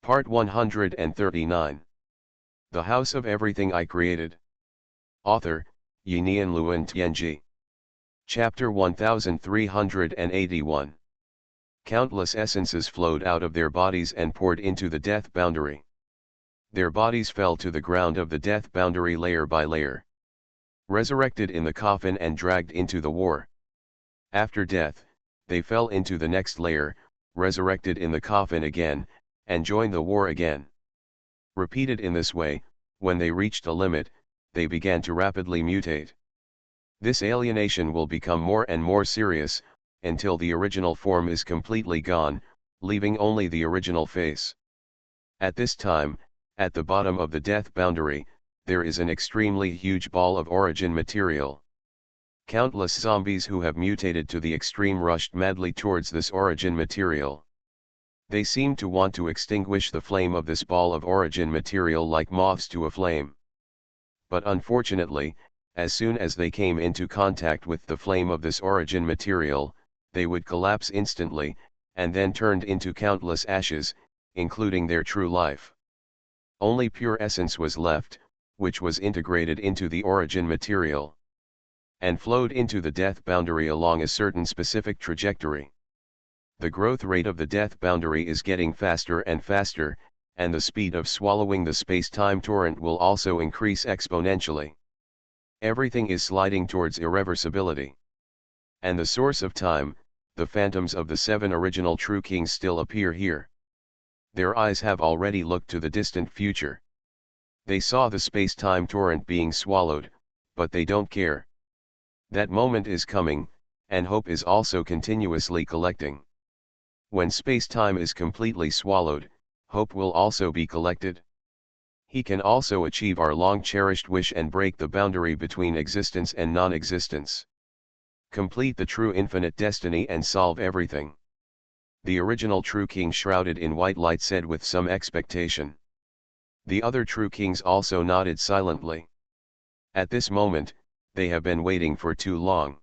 Part 139. The House of Everything I Created. Author, Yinian Luan Tianji. Chapter 1381. Countless essences flowed out of their bodies and poured into the death boundary. Their bodies fell to the ground of the death boundary layer by layer. Resurrected in the coffin and dragged into the war. After death, they fell into the next layer, resurrected in the coffin again, and joined the war again. Repeated in this way, when they reached a limit, they began to rapidly mutate. This alienation will become more and more serious, until the original form is completely gone, leaving only the original face. At this time, at the bottom of the death boundary, there is an extremely huge ball of origin material. Countless zombies who have mutated to the extreme rushed madly towards this origin material. They seem to want to extinguish the flame of this ball of origin material like moths to a flame. But unfortunately, as soon as they came into contact with the flame of this origin material, they would collapse instantly, and then turned into countless ashes, including their true life. Only pure essence was left, which was integrated into the origin material, and flowed into the death boundary along a certain specific trajectory. The growth rate of the death boundary is getting faster and faster, and the speed of swallowing the space-time torrent will also increase exponentially. Everything is sliding towards irreversibility. And the source of time, the phantoms of the 7 original true kings still appear here. Their eyes have already looked to the distant future. They saw the space-time torrent being swallowed, but they don't care. That moment is coming, and hope is also continuously collecting. When space-time is completely swallowed, hope will also be collected. He can also achieve our long-cherished wish and break the boundary between existence and non-existence. Complete the true infinite destiny and solve everything. The original true king shrouded in white light said with some expectation. The other true kings also nodded silently. At this moment, they have been waiting for too long.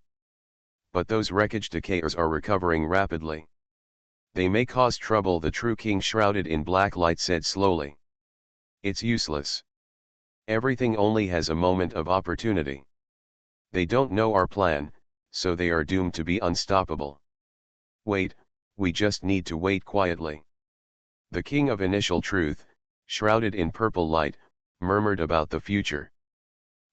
But those wreckage decayers are recovering rapidly. They may cause trouble, the true king shrouded in black light said slowly. It's useless. Everything only has a moment of opportunity. They don't know our plan, so they are doomed to be unstoppable. Wait, we just need to wait quietly. The king of initial truth, shrouded in purple light, murmured about the future.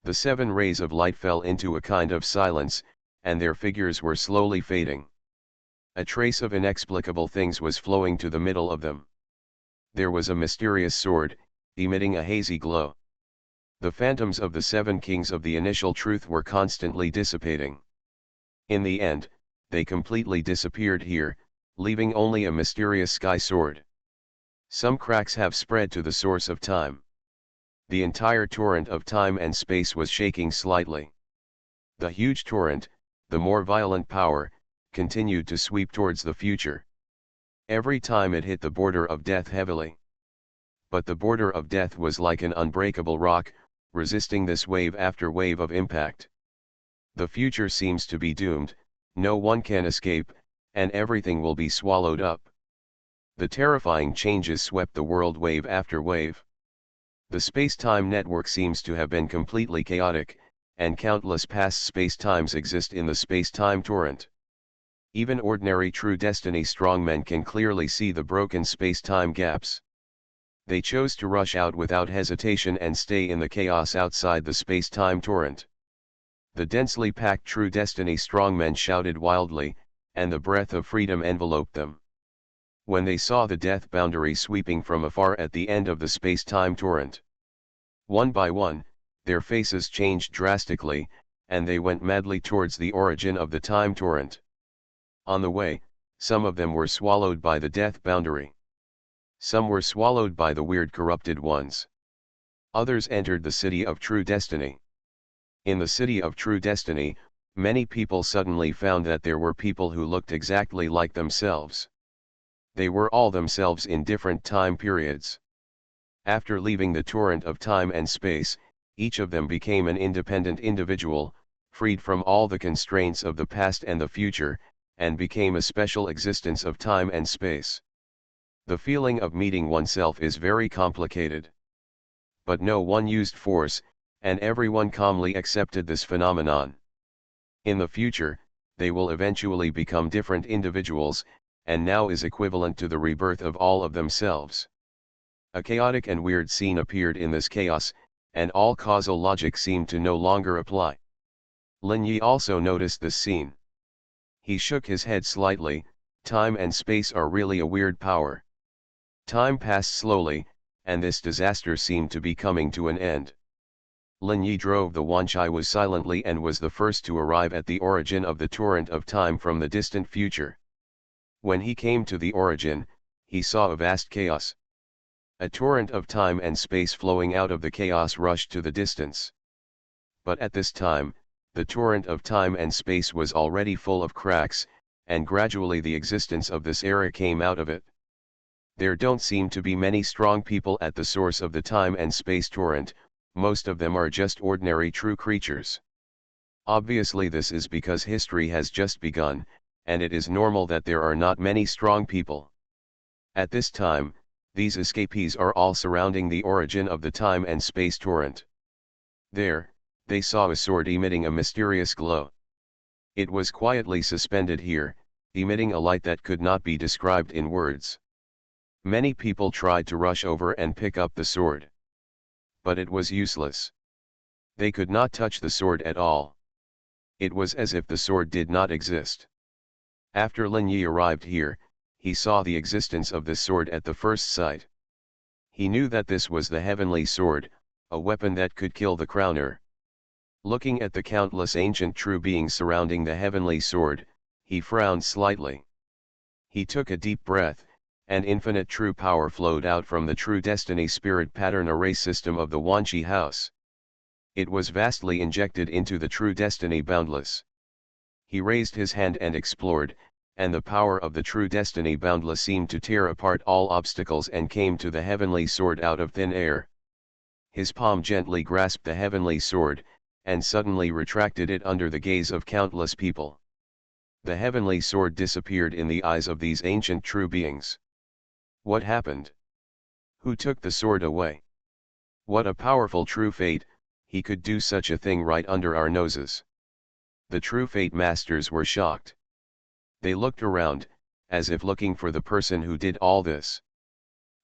The 7 rays of light fell into a kind of silence, and their figures were slowly fading. A trace of inexplicable things was flowing to the middle of them. There was a mysterious sword, emitting a hazy glow. The phantoms of the 7 kings of the initial truth were constantly dissipating. In the end, they completely disappeared here, leaving only a mysterious sky sword. Some cracks have spread to the source of time. The entire torrent of time and space was shaking slightly. The huge torrent, the more violent power, continued to sweep towards the future. Every time it hit the border of death heavily. But the border of death was like an unbreakable rock, resisting this wave after wave of impact. The future seems to be doomed, no one can escape, and everything will be swallowed up. The terrifying changes swept the world wave after wave. The space-time network seems to have been completely chaotic, and countless past space-times exist in the space-time torrent. Even ordinary true destiny strongmen can clearly see the broken space-time gaps. They chose to rush out without hesitation and stay in the chaos outside the space-time torrent. The densely packed true destiny strongmen shouted wildly, and the breath of freedom enveloped them. When they saw the death boundary sweeping from afar at the end of the space-time torrent, one by one, their faces changed drastically, and they went madly towards the origin of the time torrent. On the way, some of them were swallowed by the death boundary. Some were swallowed by the weird corrupted ones. Others entered the city of true destiny. In the city of true destiny, many people suddenly found that there were people who looked exactly like themselves. They were all themselves in different time periods. After leaving the torrent of time and space, each of them became an independent individual, freed from all the constraints of the past and the future, and became a special existence of time and space. The feeling of meeting oneself is very complicated. But no one used force, and everyone calmly accepted this phenomenon. In the future, they will eventually become different individuals, and now is equivalent to the rebirth of all of themselves. A chaotic and weird scene appeared in this chaos, and all causal logic seemed to no longer apply. Lin Yi also noticed this scene. He shook his head slightly. Time and space are really a weird power. Time passed slowly, and this disaster seemed to be coming to an end. Lin Yi drove the Wanchai silently and was the first to arrive at the origin of the torrent of time from the distant future. When he came to the origin, he saw a vast chaos. A torrent of time and space flowing out of the chaos rushed to the distance. But at this time, the torrent of time and space was already full of cracks, and gradually the existence of this era came out of it. There don't seem to be many strong people at the source of the time and space torrent, most of them are just ordinary true creatures. Obviously this is because history has just begun, and it is normal that there are not many strong people. At this time, these escapees are all surrounding the origin of the time and space torrent. There, they saw a sword emitting a mysterious glow. It was quietly suspended here, emitting a light that could not be described in words. Many people tried to rush over and pick up the sword. But it was useless. They could not touch the sword at all. It was as if the sword did not exist. After Lin Yi arrived here, he saw the existence of this sword at the first sight. He knew that this was the heavenly sword, a weapon that could kill the crowner. Looking at the countless ancient true beings surrounding the heavenly sword, he frowned slightly. He took a deep breath, and infinite true power flowed out from the true destiny spirit pattern array system of the Wanchi house. It was vastly injected into the true destiny boundless. He raised his hand and explored, and the power of the true destiny boundless seemed to tear apart all obstacles and came to the heavenly sword out of thin air. His palm gently grasped the heavenly sword, and suddenly retracted it under the gaze of countless people. The heavenly sword disappeared in the eyes of these ancient true beings. What happened? Who took the sword away? What a powerful true fate, he could do such a thing right under our noses. The true fate masters were shocked. They looked around, as if looking for the person who did all this.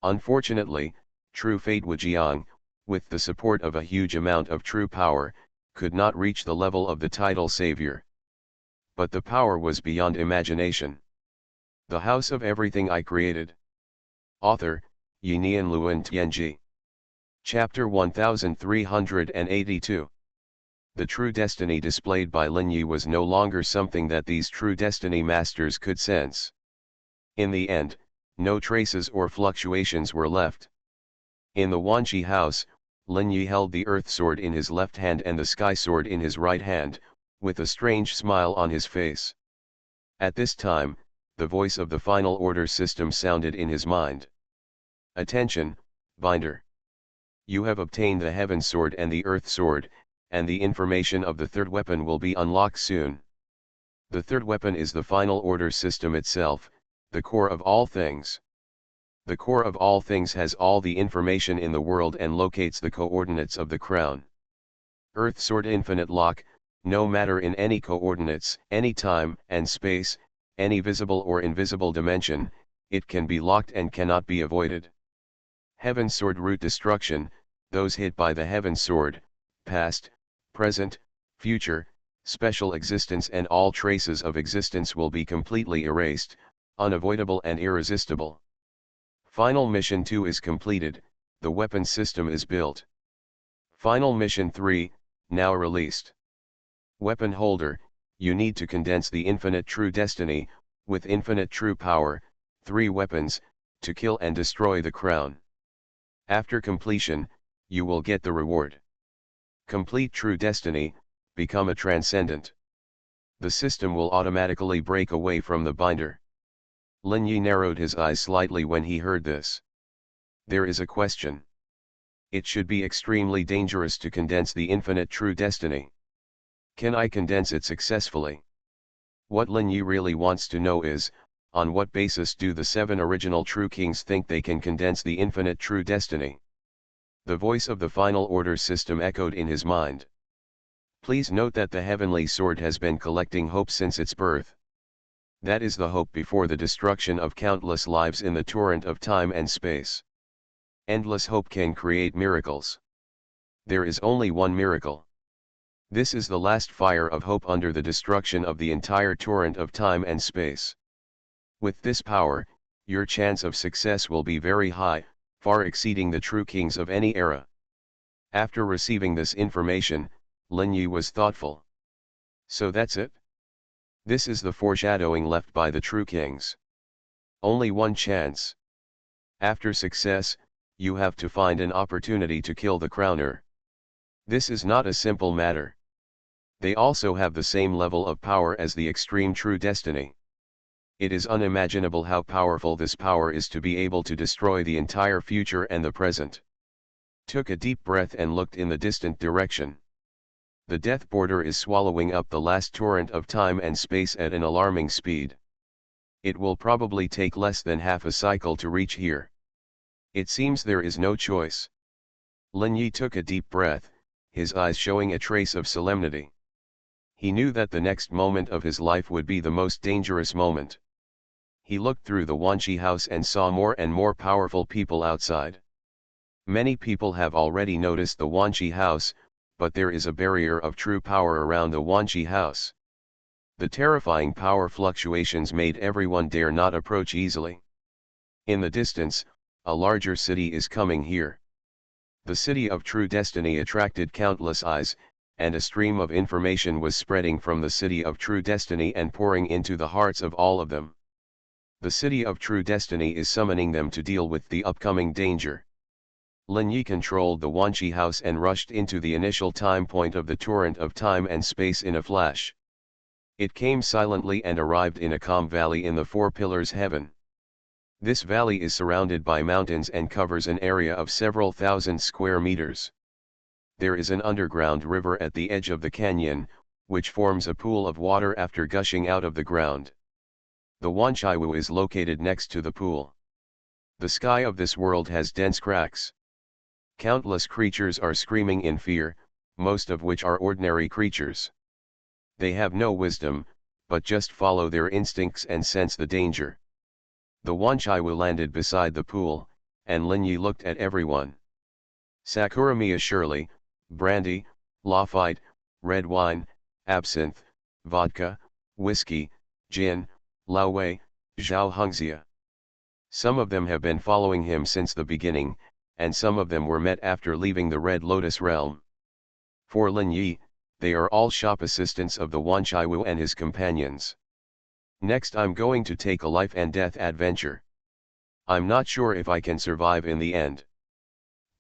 Unfortunately, true fate Wujiang, with the support of a huge amount of true power, could not reach the level of the title savior. But the power was beyond imagination. The House of Everything I Created. Author, Yinian Luan Tianji. Chapter 1382. The true destiny displayed by Lin Yi was no longer something that these true destiny masters could sense. In the end, no traces or fluctuations were left. In the Wanchi house, Lin Yi held the earth sword in his left hand and the sky sword in his right hand, with a strange smile on his face. At this time, the voice of the final order system sounded in his mind. Attention, Binder. You have obtained the heaven sword and the earth sword, and the information of the third weapon will be unlocked soon. The third weapon is the final order system itself, the core of all things. The core of all things has all the information in the world and locates the coordinates of the crown. Earth sword infinite lock, no matter in any coordinates, any time and space, any visible or invisible dimension, it can be locked and cannot be avoided. Heaven sword root destruction, those hit by the heaven sword, past, present, future, special existence and all traces of existence will be completely erased, unavoidable and irresistible. Final mission 2 is completed, the weapon system is built. Final mission 3, now released. Weapon holder, you need to condense the infinite true destiny, with infinite true power, 3 weapons, to kill and destroy the crown. After completion, you will get the reward. Complete true destiny, become a transcendent. The system will automatically break away from the binder. Lin Yi narrowed his eyes slightly when he heard this. There is a question. It should be extremely dangerous to condense the infinite true destiny. Can I condense it successfully? What Lin Yi really wants to know is, On what basis do the 7 original true kings think they can condense the infinite true destiny? The voice of the final order system echoed in his mind. Please note that the heavenly sword has been collecting hope since its birth. That is the hope before the destruction of countless lives in the torrent of time and space. Endless hope can create miracles. There is only one miracle. This is the last fire of hope under the destruction of the entire torrent of time and space. With this power, your chance of success will be very high, far exceeding the true kings of any era. After receiving this information, Lin Yi was thoughtful. So that's it? This is the foreshadowing left by the true kings. Only one chance. After success, you have to find an opportunity to kill the crowner. This is not a simple matter. They also have the same level of power as the extreme true destiny. It is unimaginable how powerful this power is to be able to destroy the entire future and the present. Took a deep breath and looked in the distant direction. The death border is swallowing up the last torrent of time and space at an alarming speed. It will probably take less than half a cycle to reach here. It seems there is no choice. Lin Yi took a deep breath, his eyes showing a trace of solemnity. He knew that the next moment of his life would be the most dangerous moment. He looked through the Wanqi house and saw more and more powerful people outside. Many people have already noticed the Wanqi house, but there is a barrier of true power around the Wanqi house. The terrifying power fluctuations made everyone dare not approach easily. In the distance, a larger city is coming here. The city of true destiny attracted countless eyes, and a stream of information was spreading from the city of true destiny and pouring into the hearts of all of them. The city of true destiny is summoning them to deal with the upcoming danger. Lin Yi controlled the Wanqi house and rushed into the initial time point of the torrent of time and space in a flash. It came silently and arrived in a calm valley in the Four Pillars heaven. This valley is surrounded by mountains and covers an area of several thousand square meters. There is an underground river at the edge of the canyon, which forms a pool of water after gushing out of the ground. The Wanqiwu is located next to the pool. The sky of this world has dense cracks. Countless creatures are screaming in fear, most of which are ordinary creatures. They have no wisdom, but just follow their instincts and sense the danger. The Wanqiwu landed beside the pool, and Lin Yi looked at everyone. Sakuramiya Shirley, brandy, Lafite, red wine, absinthe, vodka, whiskey, gin, Laowei, Zhao Hengxia. Some of them have been following him since the beginning, and some of them were met after leaving the Red Lotus realm. For Lin Yi, they are all shop assistants of the Wanqiwu and his companions. Next I'm going to take a life and death adventure. I'm not sure if I can survive in the end.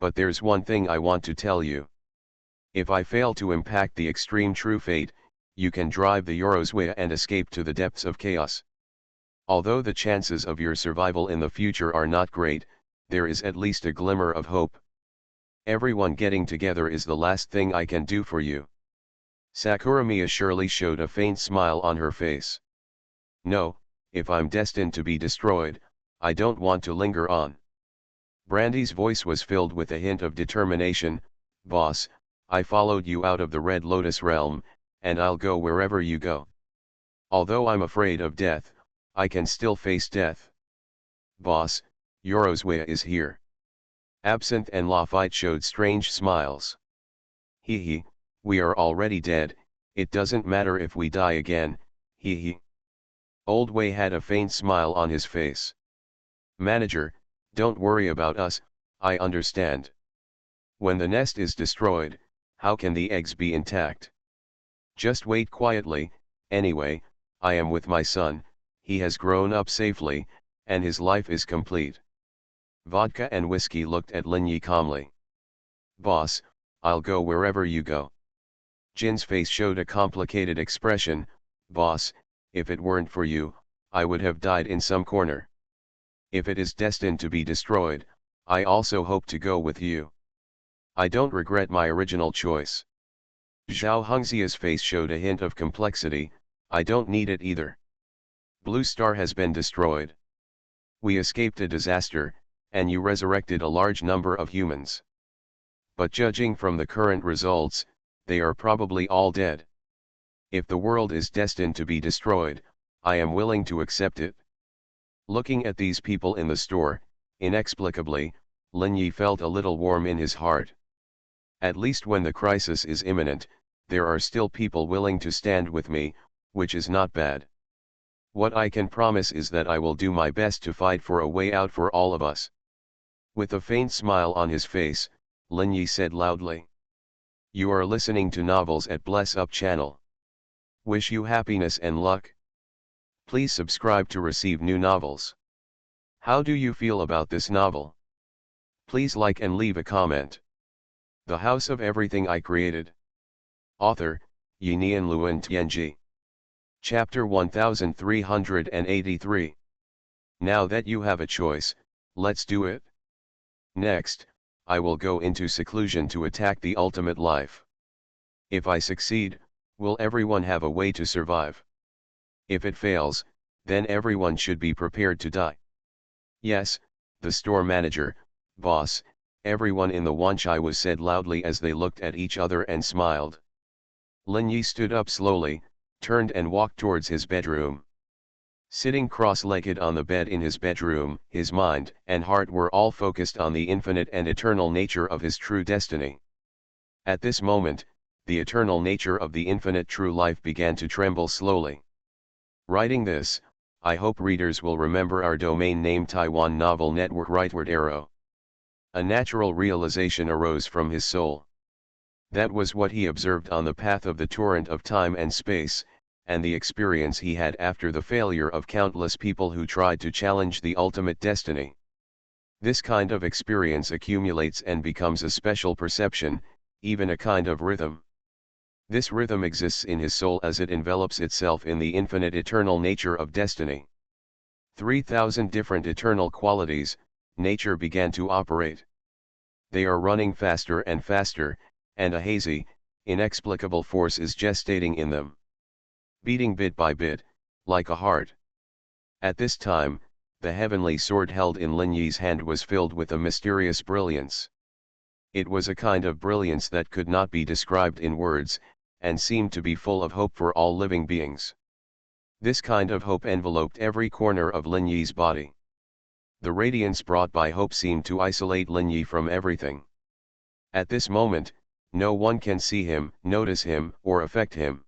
But there's one thing I want to tell you. If I fail to impact the extreme true fate, you can drive the Yorozwaya and escape to the depths of chaos. Although the chances of your survival in the future are not great, there is at least a glimmer of hope. Everyone getting together is the last thing I can do for you. Sakuramiya Shirley showed a faint smile on her face. No, if I'm destined to be destroyed, I don't want to linger on. Brandy's voice was filled with a hint of determination. Boss, I followed you out of the Red Lotus realm, and I'll go wherever you go. Although I'm afraid of death, I can still face death. Boss, Yorozwaya is here. Absinthe and Lafite showed strange smiles. Hee, we are already dead, it doesn't matter if we die again, hee. Old Wei had a faint smile on his face. Manager, don't worry about us, I understand. When the nest is destroyed, how can the eggs be intact? Just wait quietly. Anyway, I am with my son, he has grown up safely, and his life is complete. Vodka and whiskey looked at Lin Yi calmly. Boss, I'll go wherever you go. Jin's face showed a complicated expression. Boss, if it weren't for you, I would have died in some corner. If it is destined to be destroyed, I also hope to go with you. I don't regret my original choice. Zhao Hengxia's face showed a hint of complexity. I don't need it either. Blue Star has been destroyed. We escaped a disaster, and you resurrected a large number of humans. But judging from the current results, they are probably all dead. If the world is destined to be destroyed, I am willing to accept it. Looking at these people in the store, inexplicably, Lin Yi felt a little warm in his heart. At least when the crisis is imminent, there are still people willing to stand with me, which is not bad. What I can promise is that I will do my best to fight for a way out for all of us. With a faint smile on his face, Lin Yi said loudly. You are listening to Novels at Bless Up channel. Wish you happiness and luck. Please subscribe to receive new novels. How do you feel about this novel? Please like and leave a comment. The House of Everything I Created. Author, Yinian Luan Tianji. Chapter 1383. Now that you have a choice, let's do it. Next, I will go into seclusion to attack the ultimate life. If I succeed, will everyone have a way to survive? If it fails, then everyone should be prepared to die. Yes, the store manager, boss, everyone in the Wanchai was said loudly as they looked at each other and smiled. Lin Yi stood up slowly, turned and walked towards his bedroom. Sitting cross-legged on the bed in his bedroom, his mind and heart were all focused on the infinite and eternal nature of his true destiny. At this moment, the eternal nature of the infinite true life began to tremble slowly. Writing this, I hope readers will remember our domain name Taiwan Novel Network Rightward Arrow. A natural realization arose from his soul. That was what he observed on the path of the torrent of time and space, and the experience he had after the failure of countless people who tried to challenge the ultimate destiny. This kind of experience accumulates and becomes a special perception, even a kind of rhythm. This rhythm exists in his soul as it envelops itself in the infinite eternal nature of destiny. 3,000 different eternal qualities, nature began to operate. They are running faster and faster, and a hazy, inexplicable force is gestating in them. Beating bit by bit, like a heart. At this time, the heavenly sword held in Lin Yi's hand was filled with a mysterious brilliance. It was a kind of brilliance that could not be described in words, and seemed to be full of hope for all living beings. This kind of hope enveloped every corner of Lin Yi's body. The radiance brought by hope seemed to isolate Lin Yi from everything. At this moment, no one can see him, notice him, or affect him.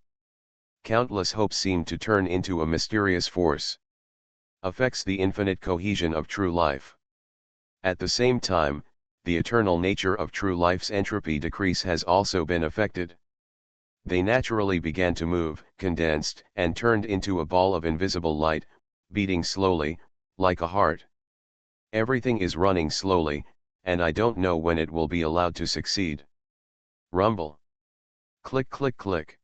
Countless hopes seem to turn into a mysterious force. Affects the infinite cohesion of true life. At the same time, the eternal nature of true life's entropy decrease has also been affected. They naturally began to move, condensed, and turned into a ball of invisible light, beating slowly, like a heart. Everything is running slowly, and I don't know when it will be allowed to succeed. Rumble. Click click click.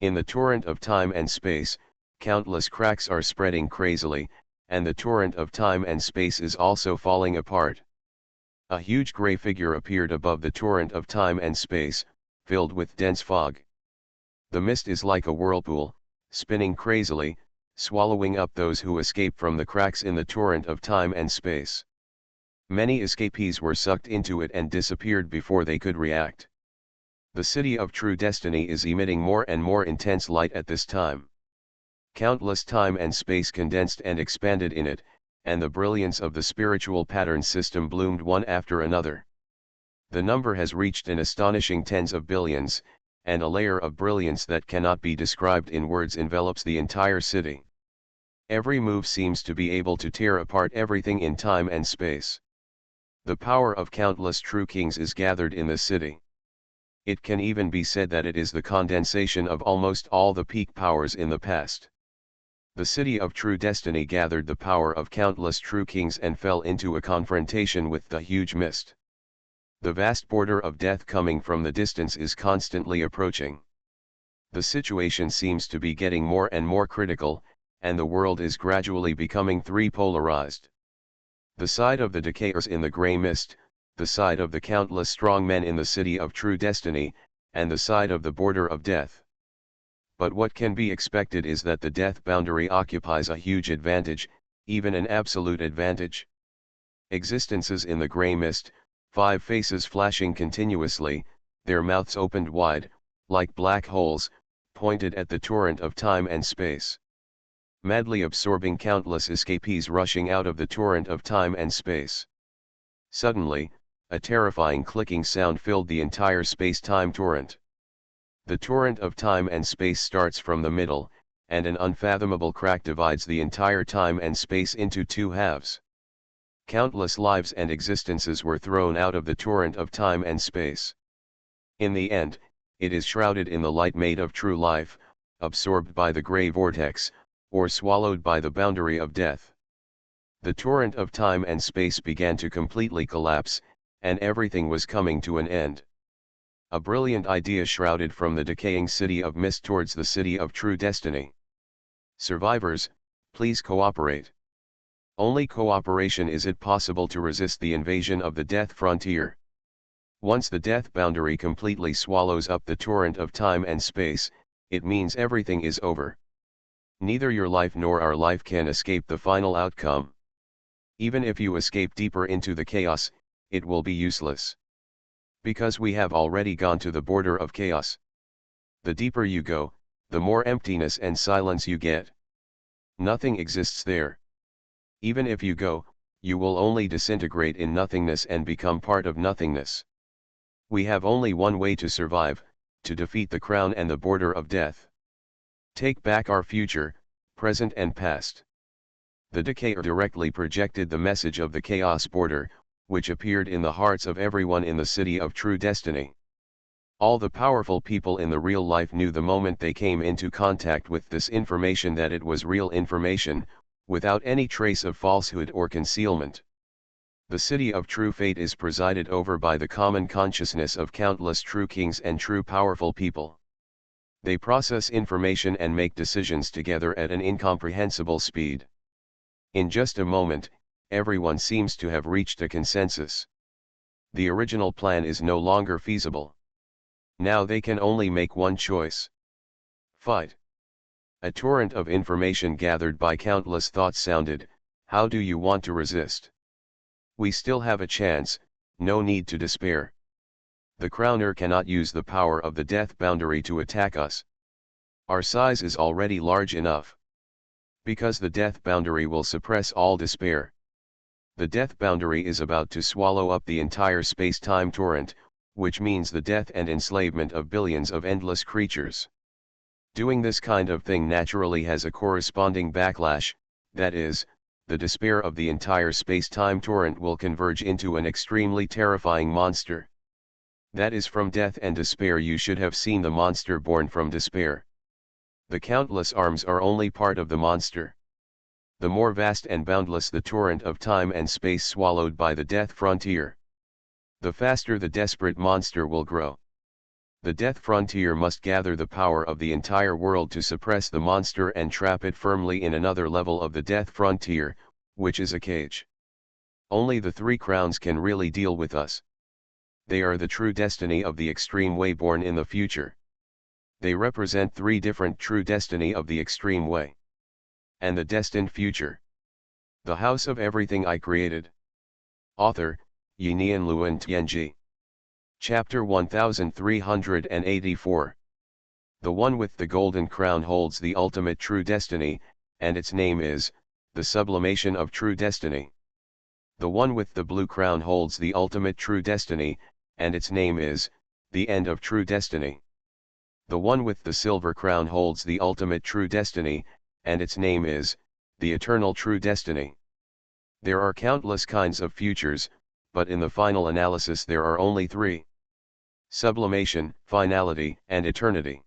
In the torrent of time and space, countless cracks are spreading crazily, and the torrent of time and space is also falling apart. A huge gray figure appeared above the torrent of time and space, filled with dense fog. The mist is like a whirlpool, spinning crazily, swallowing up those who escape from the cracks in the torrent of time and space. Many escapees were sucked into it and disappeared before they could react. The city of true destiny is emitting more and more intense light at this time. Countless time and space condensed and expanded in it, and the brilliance of the spiritual pattern system bloomed one after another. The number has reached an astonishing tens of billions, and a layer of brilliance that cannot be described in words envelops the entire city. Every move seems to be able to tear apart everything in time and space. The power of countless true kings is gathered in the city. It can even be said that it is the condensation of almost all the peak powers in the past. The city of true destiny gathered the power of countless true kings and fell into a confrontation with the huge mist. The vast border of death coming from the distance is constantly approaching. The situation seems to be getting more and more critical, and the world is gradually becoming three-polarized. The side of the decayers in the grey mist, the side of the countless strong men in the city of true destiny, and the side of the border of death. But what can be expected is that the death boundary occupies a huge advantage, even an absolute advantage. Existences in the grey mist, 5 faces flashing continuously, their mouths opened wide, like black holes, pointed at the torrent of time and space. Madly absorbing countless escapees rushing out of the torrent of time and space. Suddenly, a terrifying clicking sound filled the entire space-time torrent. The torrent of time and space starts from the middle, and an unfathomable crack divides the entire time and space into 2 halves. Countless lives and existences were thrown out of the torrent of time and space. In the end, it is shrouded in the light made of true life, absorbed by the grey vortex, or swallowed by the boundary of death. The torrent of time and space began to completely collapse, and everything was coming to an end. A brilliant idea shrouded from the decaying city of mist towards the city of true destiny. Survivors, please cooperate. Only cooperation is it possible to resist the invasion of the death frontier. Once the death boundary completely swallows up the torrent of time and space, it means everything is over. Neither your life nor our life can escape the final outcome. Even if you escape deeper into the chaos, it will be useless. Because we have already gone to the border of chaos. The deeper you go, the more emptiness and silence you get. Nothing exists there. Even if you go, you will only disintegrate in nothingness and become part of nothingness. We have only one way to survive, to defeat the crown and the border of death. Take back our future, present and past. The decayer directly projected the message of the chaos border, which appeared in the hearts of everyone in the city of true destiny. All the powerful people in the real life knew the moment they came into contact with this information that it was real information, without any trace of falsehood or concealment. The city of true fate is presided over by the common consciousness of countless true kings and true powerful people. They process information and make decisions together at an incomprehensible speed. In just a moment, everyone seems to have reached a consensus. The original plan is no longer feasible. Now they can only make one choice. Fight. A torrent of information gathered by countless thoughts sounded, how do you want to resist? We still have a chance, no need to despair. The crowner cannot use the power of the death boundary to attack us. Our size is already large enough. Because the death boundary will suppress all despair. The death boundary is about to swallow up the entire space-time torrent, which means the death and enslavement of billions of endless creatures. Doing this kind of thing naturally has a corresponding backlash, that is, the despair of the entire space-time torrent will converge into an extremely terrifying monster. That is, from death and despair you should have seen the monster born from despair. The countless arms are only part of the monster. The more vast and boundless the torrent of time and space swallowed by the death frontier, the faster the desperate monster will grow. The death frontier must gather the power of the entire world to suppress the monster and trap it firmly in another level of the death frontier, which is a cage. Only the 3 crowns can really deal with us. They are the true destiny of the extreme way born in the future. They represent 3 different true destiny of the extreme way. And the destined future. The house of everything I created. Author, Yinian Luan Tianji. Chapter 1384. The one with the golden crown holds the ultimate true destiny, and its name is, the sublimation of true destiny. The one with the blue crown holds the ultimate true destiny, and its name is, the end of true destiny. The one with the silver crown holds the ultimate true destiny, and its name is, the eternal true destiny. There are countless kinds of futures, but in the final analysis there are only 3. Sublimation, finality, and eternity.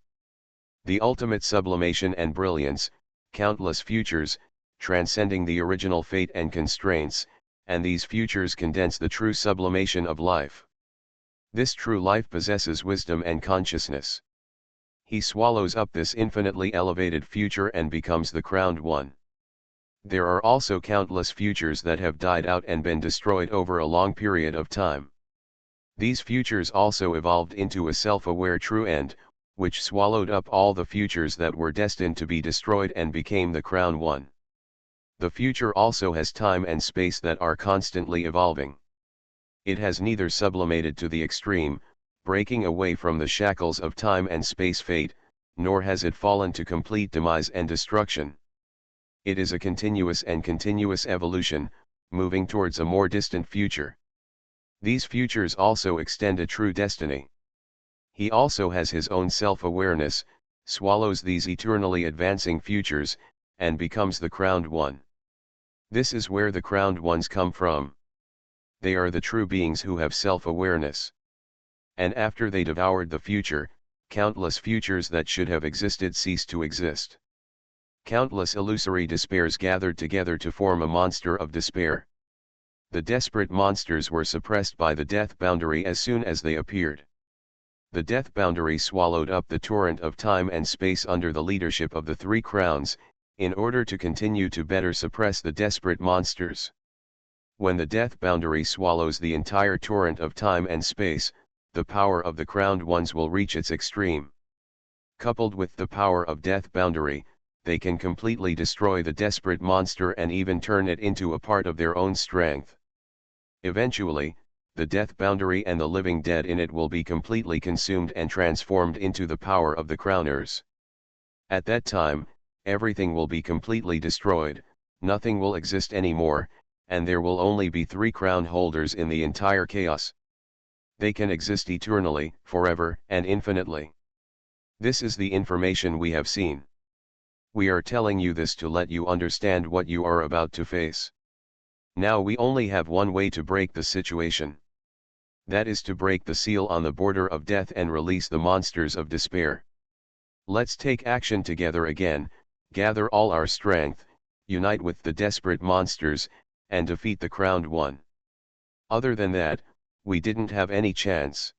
The ultimate sublimation and brilliance, countless futures, transcending the original fate and constraints, and these futures condense the true sublimation of life. This true life possesses wisdom and consciousness. He swallows up this infinitely elevated future and becomes the crowned one. There are also countless futures that have died out and been destroyed over a long period of time. These futures also evolved into a self-aware true end, which swallowed up all the futures that were destined to be destroyed and became the crown one. The future also has time and space that are constantly evolving. It has neither sublimated to the extreme, breaking away from the shackles of time and space fate, nor has it fallen to complete demise and destruction. It is a continuous evolution, moving towards a more distant future. These futures also extend a true destiny. He also has his own self-awareness, swallows these eternally advancing futures, and becomes the crowned one. This is where the crowned ones come from. They are the true beings who have self-awareness. And after they devoured the future, countless futures that should have existed ceased to exist. Countless illusory despairs gathered together to form a monster of despair. The desperate monsters were suppressed by the death boundary as soon as they appeared. The death boundary swallowed up the torrent of time and space under the leadership of the three crowns, in order to continue to better suppress the desperate monsters. When the death boundary swallows the entire torrent of time and space, the power of the crowned ones will reach its extreme. Coupled with the power of death boundary, they can completely destroy the desperate monster and even turn it into a part of their own strength. Eventually, the death boundary and the living dead in it will be completely consumed and transformed into the power of the crowners. At that time, everything will be completely destroyed, nothing will exist anymore, and there will only be three crown holders in the entire chaos. They can exist eternally, forever, and infinitely. This is the information we have seen. We are telling you this to let you understand what you are about to face. Now we only have one way to break the situation. That is to break the seal on the border of death and release the monsters of despair. Let's take action together again, gather all our strength, unite with the desperate monsters, and defeat the crowned one. Other than that, we didn't have any chance.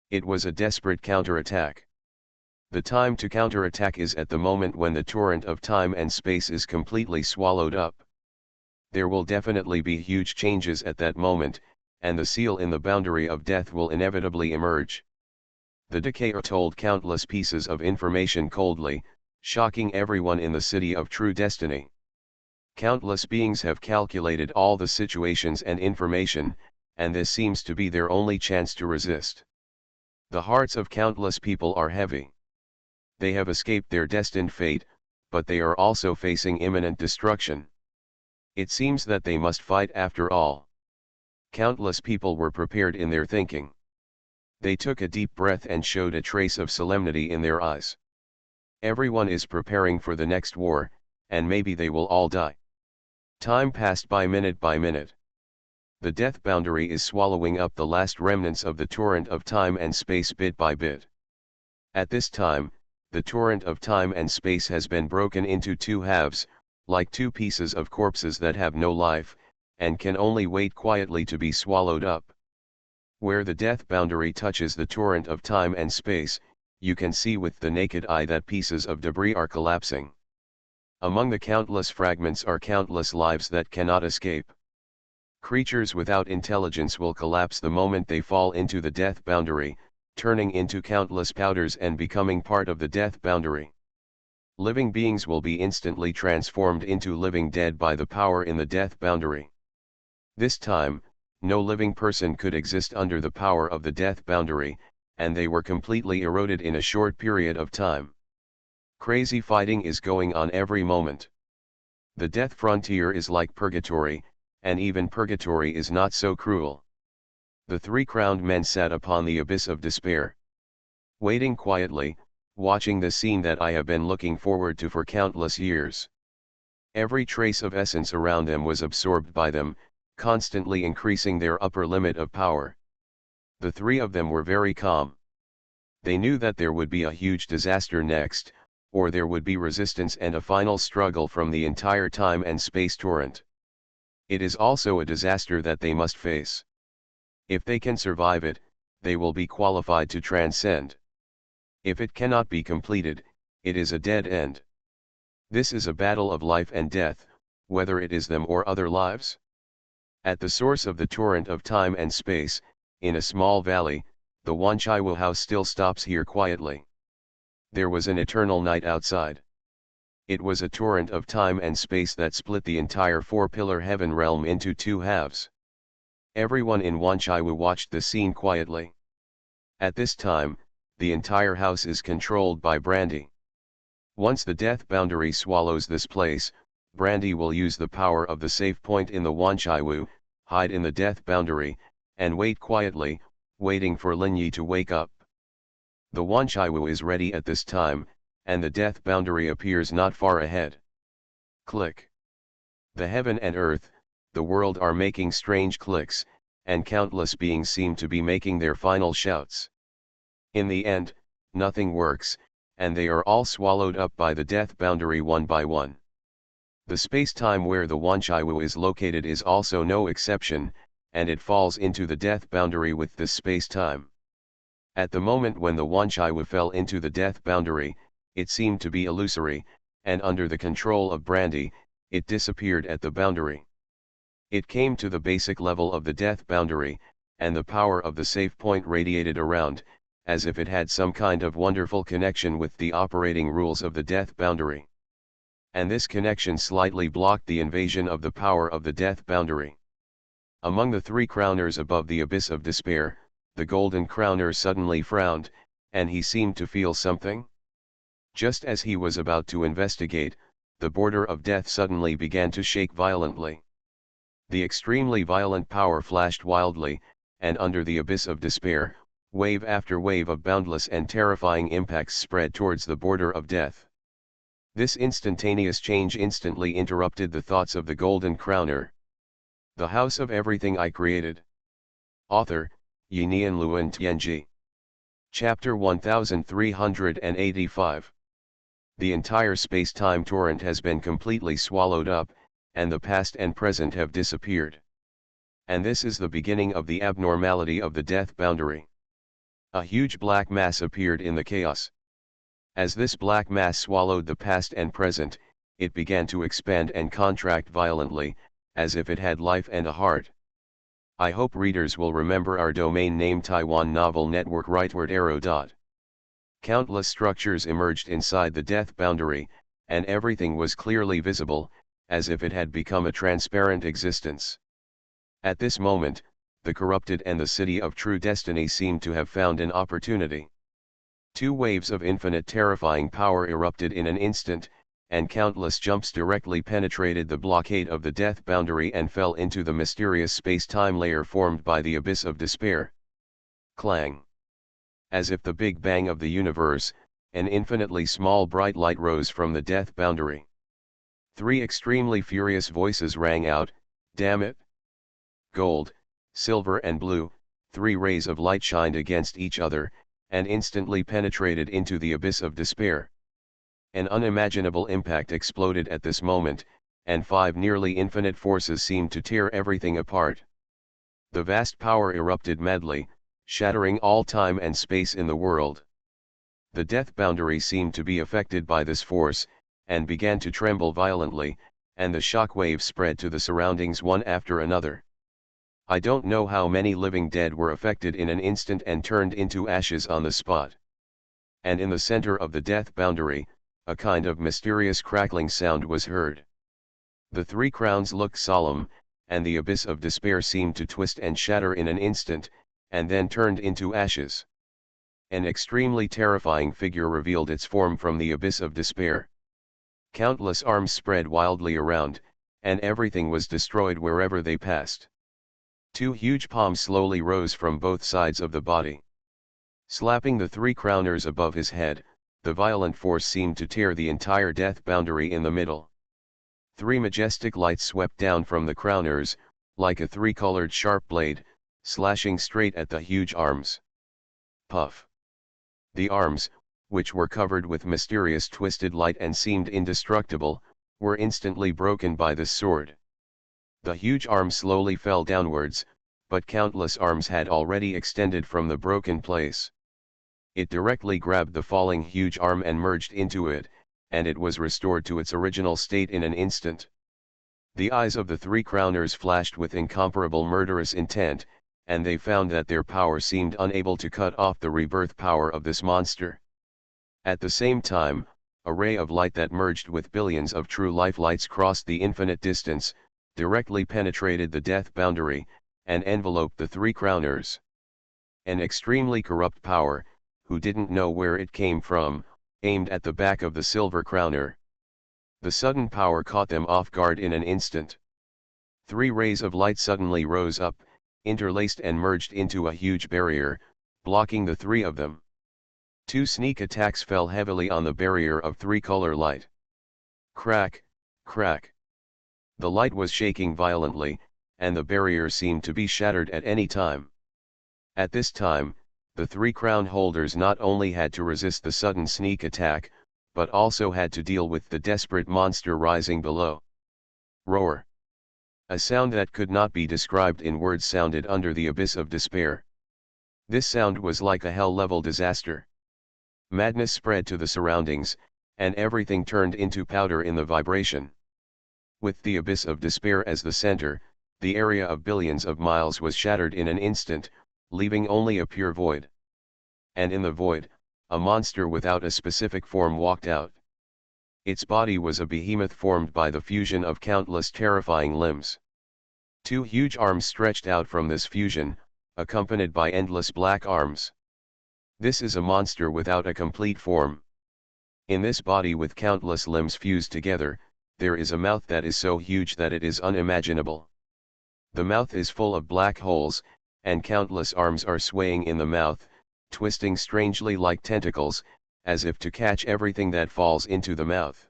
It was a desperate counterattack. The time to counterattack is at the moment when the torrent of time and space is completely swallowed up. There will definitely be huge changes at that moment, and the seal in the boundary of death will inevitably emerge. The Decayer told countless pieces of information coldly, shocking everyone in the city of true destiny. Countless beings have calculated all the situations and information, and this seems to be their only chance to resist. The hearts of countless people are heavy. They have escaped their destined fate, but they are also facing imminent destruction. It seems that they must fight after all. Countless people were prepared in their thinking. They took a deep breath and showed a trace of solemnity in their eyes. Everyone is preparing for the next war, and maybe they will all die. Time passed by minute by minute. The death boundary is swallowing up the last remnants of the torrent of time and space bit by bit. At this time, the torrent of time and space has been broken into two halves, like two pieces of corpses that have no life, and can only wait quietly to be swallowed up. Where the death boundary touches the torrent of time and space, you can see with the naked eye that pieces of debris are collapsing. Among the countless fragments are countless lives that cannot escape. Creatures without intelligence will collapse the moment they fall into the death boundary, turning into countless powders and becoming part of the death boundary. Living beings will be instantly transformed into living dead by the power in the death boundary. This time, no living person could exist under the power of the death boundary, and they were completely eroded in a short period of time. Crazy fighting is going on every moment. The death frontier is like purgatory, and even purgatory is not so cruel. The three crowned men sat upon the abyss of despair. Waiting quietly, watching the scene that I have been looking forward to for countless years. Every trace of essence around them was absorbed by them, constantly increasing their upper limit of power. The three of them were very calm. They knew that there would be a huge disaster next, or there would be resistance and a final struggle from the entire time and space torrent. It is also a disaster that they must face. If they can survive it, they will be qualified to transcend. If it cannot be completed, it is a dead end. This is a battle of life and death, whether it is them or other lives. At the source of the torrent of time and space, in a small valley, the Wanchaiwu house still stops here quietly. There was an eternal night outside. It was a torrent of time and space that split the entire four-pillar heaven realm into two halves. Everyone in Wanchaiwu watched the scene quietly. At this time, the entire house is controlled by Brandy. Once the death boundary swallows this place, Brandy will use the power of the safe point in the Wanchaiwu, hide in the death boundary, and wait quietly, waiting for Linyi to wake up. The Wanchaiwu is ready at this time, and the death boundary appears not far ahead. Click. The heaven and earth, the world are making strange clicks, and countless beings seem to be making their final shouts. In the end, nothing works, and they are all swallowed up by the death boundary one by one. The space-time where the Wanchaiwu is located is also no exception, and it falls into the death boundary with this space-time. At the moment when the Wanchaiwu fell into the death boundary, it seemed to be illusory, and under the control of Brandy, it disappeared at the boundary. It came to the basic level of the death boundary, and the power of the safe point radiated around, as if it had some kind of wonderful connection with the operating rules of the death boundary. And this connection slightly blocked the invasion of the power of the death boundary. Among the three crowners above the abyss of despair, the golden crowner suddenly frowned, and he seemed to feel something. Just as he was about to investigate, the border of death suddenly began to shake violently. The extremely violent power flashed wildly, and under the abyss of despair, wave after wave of boundless and terrifying impacts spread towards the border of death. This instantaneous change instantly interrupted the thoughts of the golden crowner. The House of Everything I Created. Author, Yinian Luan Tianji. Chapter 1385. The entire space-time torrent has been completely swallowed up, and the past and present have disappeared. And this is the beginning of the abnormality of the death boundary. A huge black mass appeared in the chaos. As this black mass swallowed the past and present, it began to expand and contract violently, as if it had life and a heart. I hope readers will remember our domain name Taiwan Novel Network rightward arrow. Countless structures emerged inside the death boundary, and everything was clearly visible, as if it had become a transparent existence. At this moment, the corrupted and the city of true destiny seemed to have found an opportunity. Two waves of infinite terrifying power erupted in an instant, and countless jumps directly penetrated the blockade of the death boundary and fell into the mysterious space-time layer formed by the abyss of despair. Clang! As if the Big Bang of the universe, an infinitely small bright light rose from the death boundary. Three extremely furious voices rang out, "Damn it!" Gold, silver and blue, three rays of light shined against each other, and instantly penetrated into the abyss of despair. An unimaginable impact exploded at this moment, and five nearly infinite forces seemed to tear everything apart. The vast power erupted madly, shattering all time and space in the world. The death boundary seemed to be affected by this force, and began to tremble violently, and the shock waves spread to the surroundings one after another. I don't know how many living dead were affected in an instant and turned into ashes on the spot. And in the center of the death boundary, a kind of mysterious crackling sound was heard. The three crowns looked solemn, and the abyss of despair seemed to twist and shatter in an instant, and then turned into ashes. An extremely terrifying figure revealed its form from the abyss of despair. Countless arms spread wildly around, and everything was destroyed wherever they passed. Two huge palms slowly rose from both sides of the body. Slapping the three crowners above his head, the violent force seemed to tear the entire death boundary in the middle. Three majestic lights swept down from the crowners, like a three-colored sharp blade, slashing straight at the huge arms. Puff! The arms, which were covered with mysterious twisted light and seemed indestructible, were instantly broken by this sword. The huge arm slowly fell downwards, but countless arms had already extended from the broken place. It directly grabbed the falling huge arm and merged into it, and it was restored to its original state in an instant. The eyes of the three crowners flashed with incomparable murderous intent, and they found that their power seemed unable to cut off the rebirth power of this monster. At the same time, a ray of light that merged with billions of true life lights crossed the infinite distance, directly penetrated the death boundary, and enveloped the three crowners. An extremely corrupt power, who didn't know where it came from, aimed at the back of the silver crowner. The sudden power caught them off guard in an instant. Three rays of light suddenly rose up, interlaced and merged into a huge barrier, blocking the three of them. Two sneak attacks fell heavily on the barrier of three-color light. Crack, crack. The light was shaking violently, and the barrier seemed to be shattered at any time. At this time, the three crown holders not only had to resist the sudden sneak attack, but also had to deal with the desperate monster rising below. Roar. A sound that could not be described in words sounded under the abyss of despair. This sound was like a hell-level disaster. Madness spread to the surroundings, and everything turned into powder in the vibration. With the abyss of despair as the center, the area of billions of miles was shattered in an instant, leaving only a pure void. And in the void, a monster without a specific form walked out. Its body was a behemoth formed by the fusion of countless terrifying limbs. Two huge arms stretched out from this fusion, accompanied by endless black arms. This is a monster without a complete form. In this body with countless limbs fused together, there is a mouth that is so huge that it is unimaginable. The mouth is full of black holes, and countless arms are swaying in the mouth, twisting strangely like tentacles, as if to catch everything that falls into the mouth.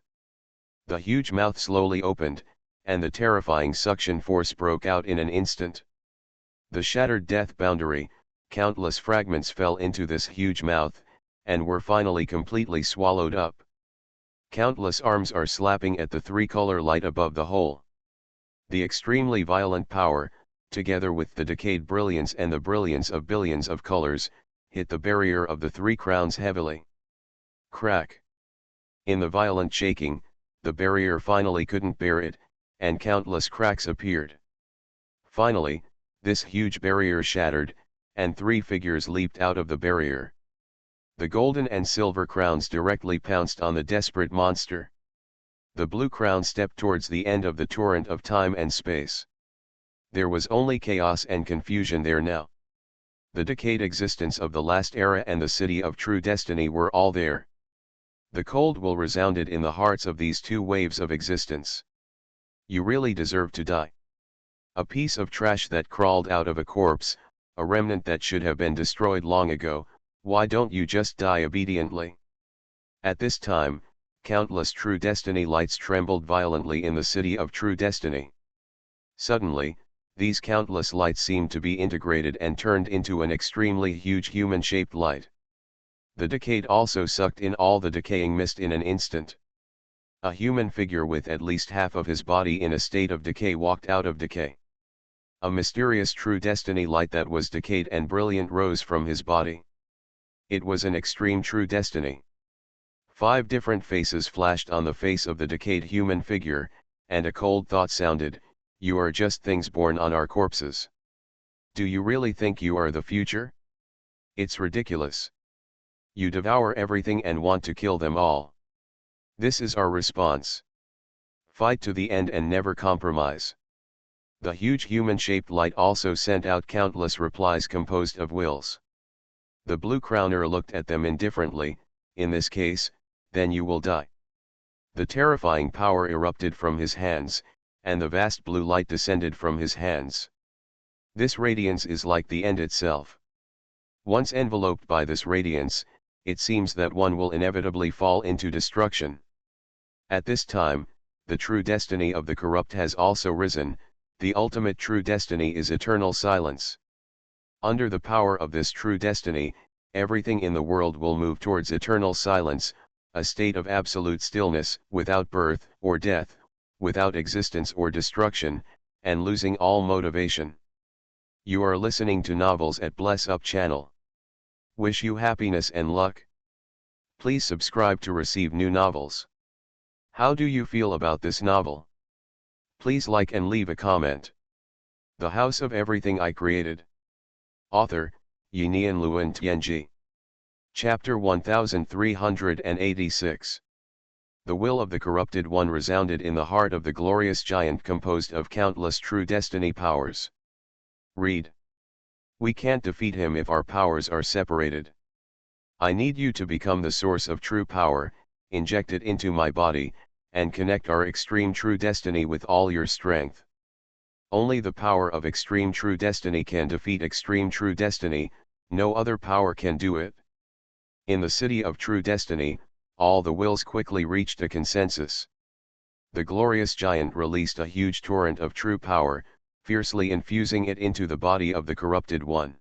The huge mouth slowly opened, and the terrifying suction force broke out in an instant. The shattered death boundary, countless fragments fell into this huge mouth, and were finally completely swallowed up. Countless arms are slapping at the three-color light above the hole. The extremely violent power, together with the decayed brilliance and the brilliance of billions of colors, hit the barrier of the three crowns heavily. Crack. In the violent shaking, the barrier finally couldn't bear it, and countless cracks appeared. Finally, this huge barrier shattered, and three figures leaped out of the barrier. The golden and silver crowns directly pounced on the desperate monster. The blue crown stepped towards the end of the torrent of time and space. There was only chaos and confusion there now. The decayed existence of the last era and the city of true destiny were all there. The cold will resounded in the hearts of these two waves of existence. You really deserve to die. A piece of trash that crawled out of a corpse, a remnant that should have been destroyed long ago, why don't you just die obediently? At this time, countless true destiny lights trembled violently in the city of true destiny. Suddenly, these countless lights seemed to be integrated and turned into an extremely huge human-shaped light. The decayed also sucked in all the decaying mist in an instant. A human figure with at least half of his body in a state of decay walked out of decay. A mysterious true destiny light that was decayed and brilliant rose from his body. It was an extreme true destiny. 5 different faces flashed on the face of the decayed human figure, and a cold thought sounded, "You are just things born on our corpses. Do you really think you are the future? It's ridiculous. You devour everything and want to kill them all. This is our response. Fight to the end and never compromise." The huge human-shaped light also sent out countless replies composed of wills. The blue crowner looked at them indifferently, "In this case, then you will die." The terrifying power erupted from his hands, and the vast blue light descended from his hands. This radiance is like the end itself. Once enveloped by this radiance, it seems that one will inevitably fall into destruction. At this time, the true destiny of the corrupt has also risen. The ultimate true destiny is eternal silence. Under the power of this true destiny, everything in the world will move towards eternal silence, a state of absolute stillness, without birth or death, without existence or destruction, and losing all motivation. You are listening to Novels at Bless Up channel. Wish you happiness and luck. Please subscribe to receive new novels. How do you feel about this novel? Please like and leave a comment. The House of Everything I Created. Author, Yinian Luan Tianji. Chapter 1386. The will of the corrupted one resounded in the heart of the glorious giant composed of countless true destiny powers. Read. We can't defeat him if our powers are separated. I need you to become the source of true power, inject it into my body, and connect our extreme true destiny with all your strength. Only the power of extreme true destiny can defeat extreme true destiny, no other power can do it. In the city of true destiny, all the wills quickly reached a consensus. The glorious giant released a huge torrent of true power, fiercely infusing it into the body of the corrupted one.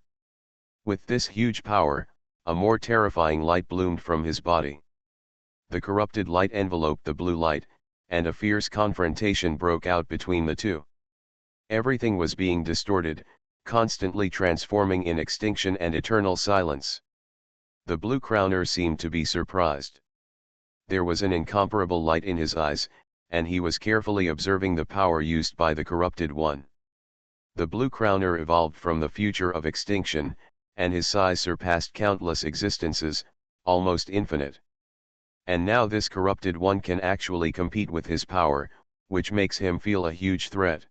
With this huge power, a more terrifying light bloomed from his body. The corrupted light enveloped the blue light, and a fierce confrontation broke out between the two. Everything was being distorted, constantly transforming in extinction and eternal silence. The blue crowner seemed to be surprised. There was an incomparable light in his eyes, and he was carefully observing the power used by the corrupted one. The blue crowner evolved from the future of extinction, and his size surpassed countless existences, almost infinite. And now this corrupted one can actually compete with his power, which makes him feel a huge threat.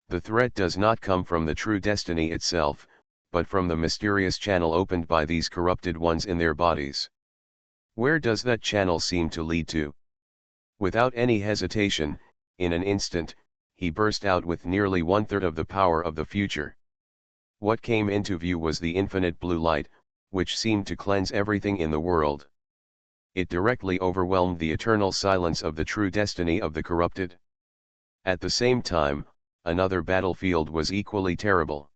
The threat does not come from the true destiny itself, but from the mysterious channel opened by these corrupted ones in their bodies. Where does that channel seem to lead to? Without any hesitation, in an instant, he burst out with nearly 1/3 of the power of the future. What came into view was the infinite blue light, which seemed to cleanse everything in the world. It directly overwhelmed the eternal silence of the true destiny of the corrupted. At the same time, another battlefield was equally terrible.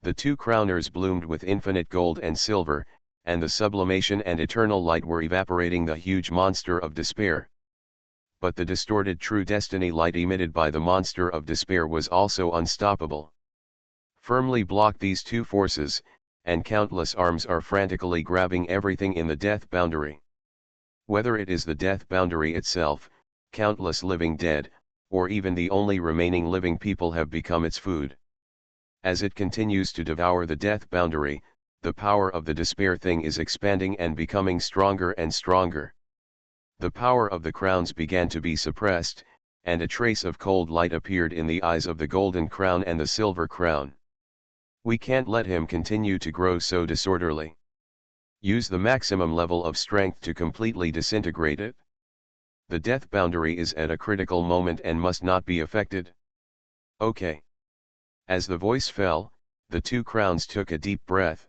The two crowners bloomed with infinite gold and silver, and the sublimation and eternal light were evaporating the huge monster of despair. But the distorted true destiny light emitted by the monster of despair was also unstoppable. Firmly block these two forces, and countless arms are frantically grabbing everything in the death boundary. Whether it is the death boundary itself, countless living dead, or even the only remaining living people have become its food. As it continues to devour the death boundary, the power of the despair thing is expanding and becoming stronger and stronger. The power of the crowns began to be suppressed, and a trace of cold light appeared in the eyes of the golden crown and the silver crown. We can't let him continue to grow so disorderly. Use the maximum level of strength to completely disintegrate it. The death boundary is at a critical moment and must not be affected. Okay. As the voice fell, the two crowns took a deep breath.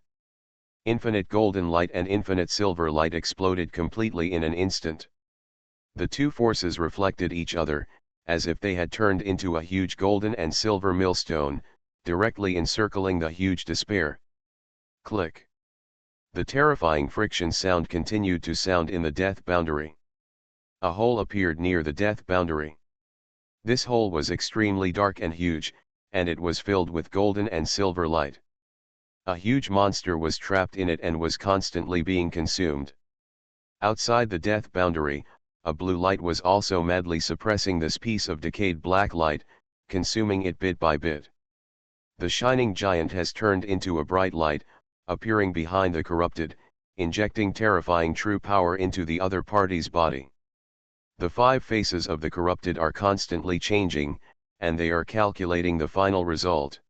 Infinite golden light and infinite silver light exploded completely in an instant. The two forces reflected each other, as if they had turned into a huge golden and silver millstone, directly encircling the huge despair. Click. The terrifying friction sound continued to sound in the death boundary. A hole appeared near the death boundary. This hole was extremely dark and huge, and it was filled with golden and silver light. A huge monster was trapped in it and was constantly being consumed. Outside the death boundary, a blue light was also madly suppressing this piece of decayed black light, consuming it bit by bit. The shining giant has turned into a bright light, appearing behind the corrupted, injecting terrifying true power into the other party's body. The five faces of the corrupted are constantly changing, and they are calculating the final result.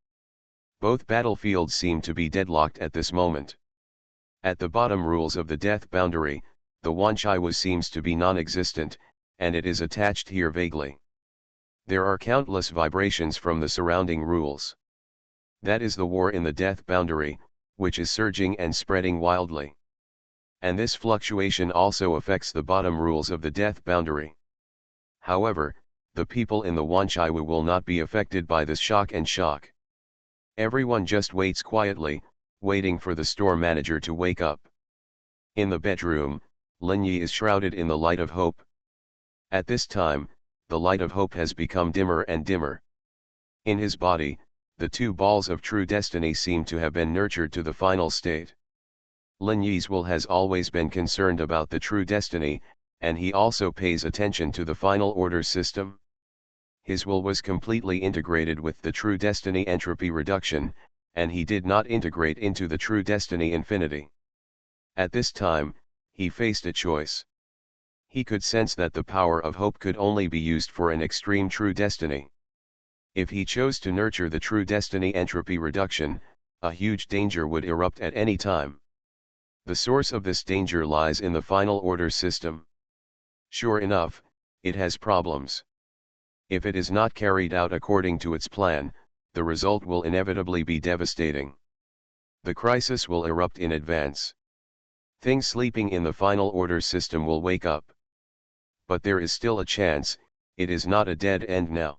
Both battlefields seem to be deadlocked at this moment. At the bottom rules of the death boundary, the Xuanhuan seems to be non-existent, and it is attached here vaguely. There are countless vibrations from the surrounding rules. That is the war in the death boundary, which is surging and spreading wildly. And this fluctuation also affects the bottom rules of the death boundary. However, the people in the Xuanhuan will not be affected by this shock and shock. Everyone just waits quietly, waiting for the store manager to wake up. In the bedroom, Lin Yi is shrouded in the light of hope. At this time, the light of hope has become dimmer and dimmer. In his body, the two balls of true destiny seem to have been nurtured to the final state. Lin Yi's will has always been concerned about the true destiny, and he also pays attention to the final order system. His will was completely integrated with the true destiny entropy reduction, and he did not integrate into the true destiny infinity. At this time, he faced a choice. He could sense that the power of hope could only be used for an extreme true destiny. If he chose to nurture the true destiny entropy reduction, a huge danger would erupt at any time. The source of this danger lies in the final order system. Sure enough, it has problems. If it is not carried out according to its plan, the result will inevitably be devastating. The crisis will erupt in advance. Things sleeping in the final order system will wake up. But there is still a chance, it is not a dead end now.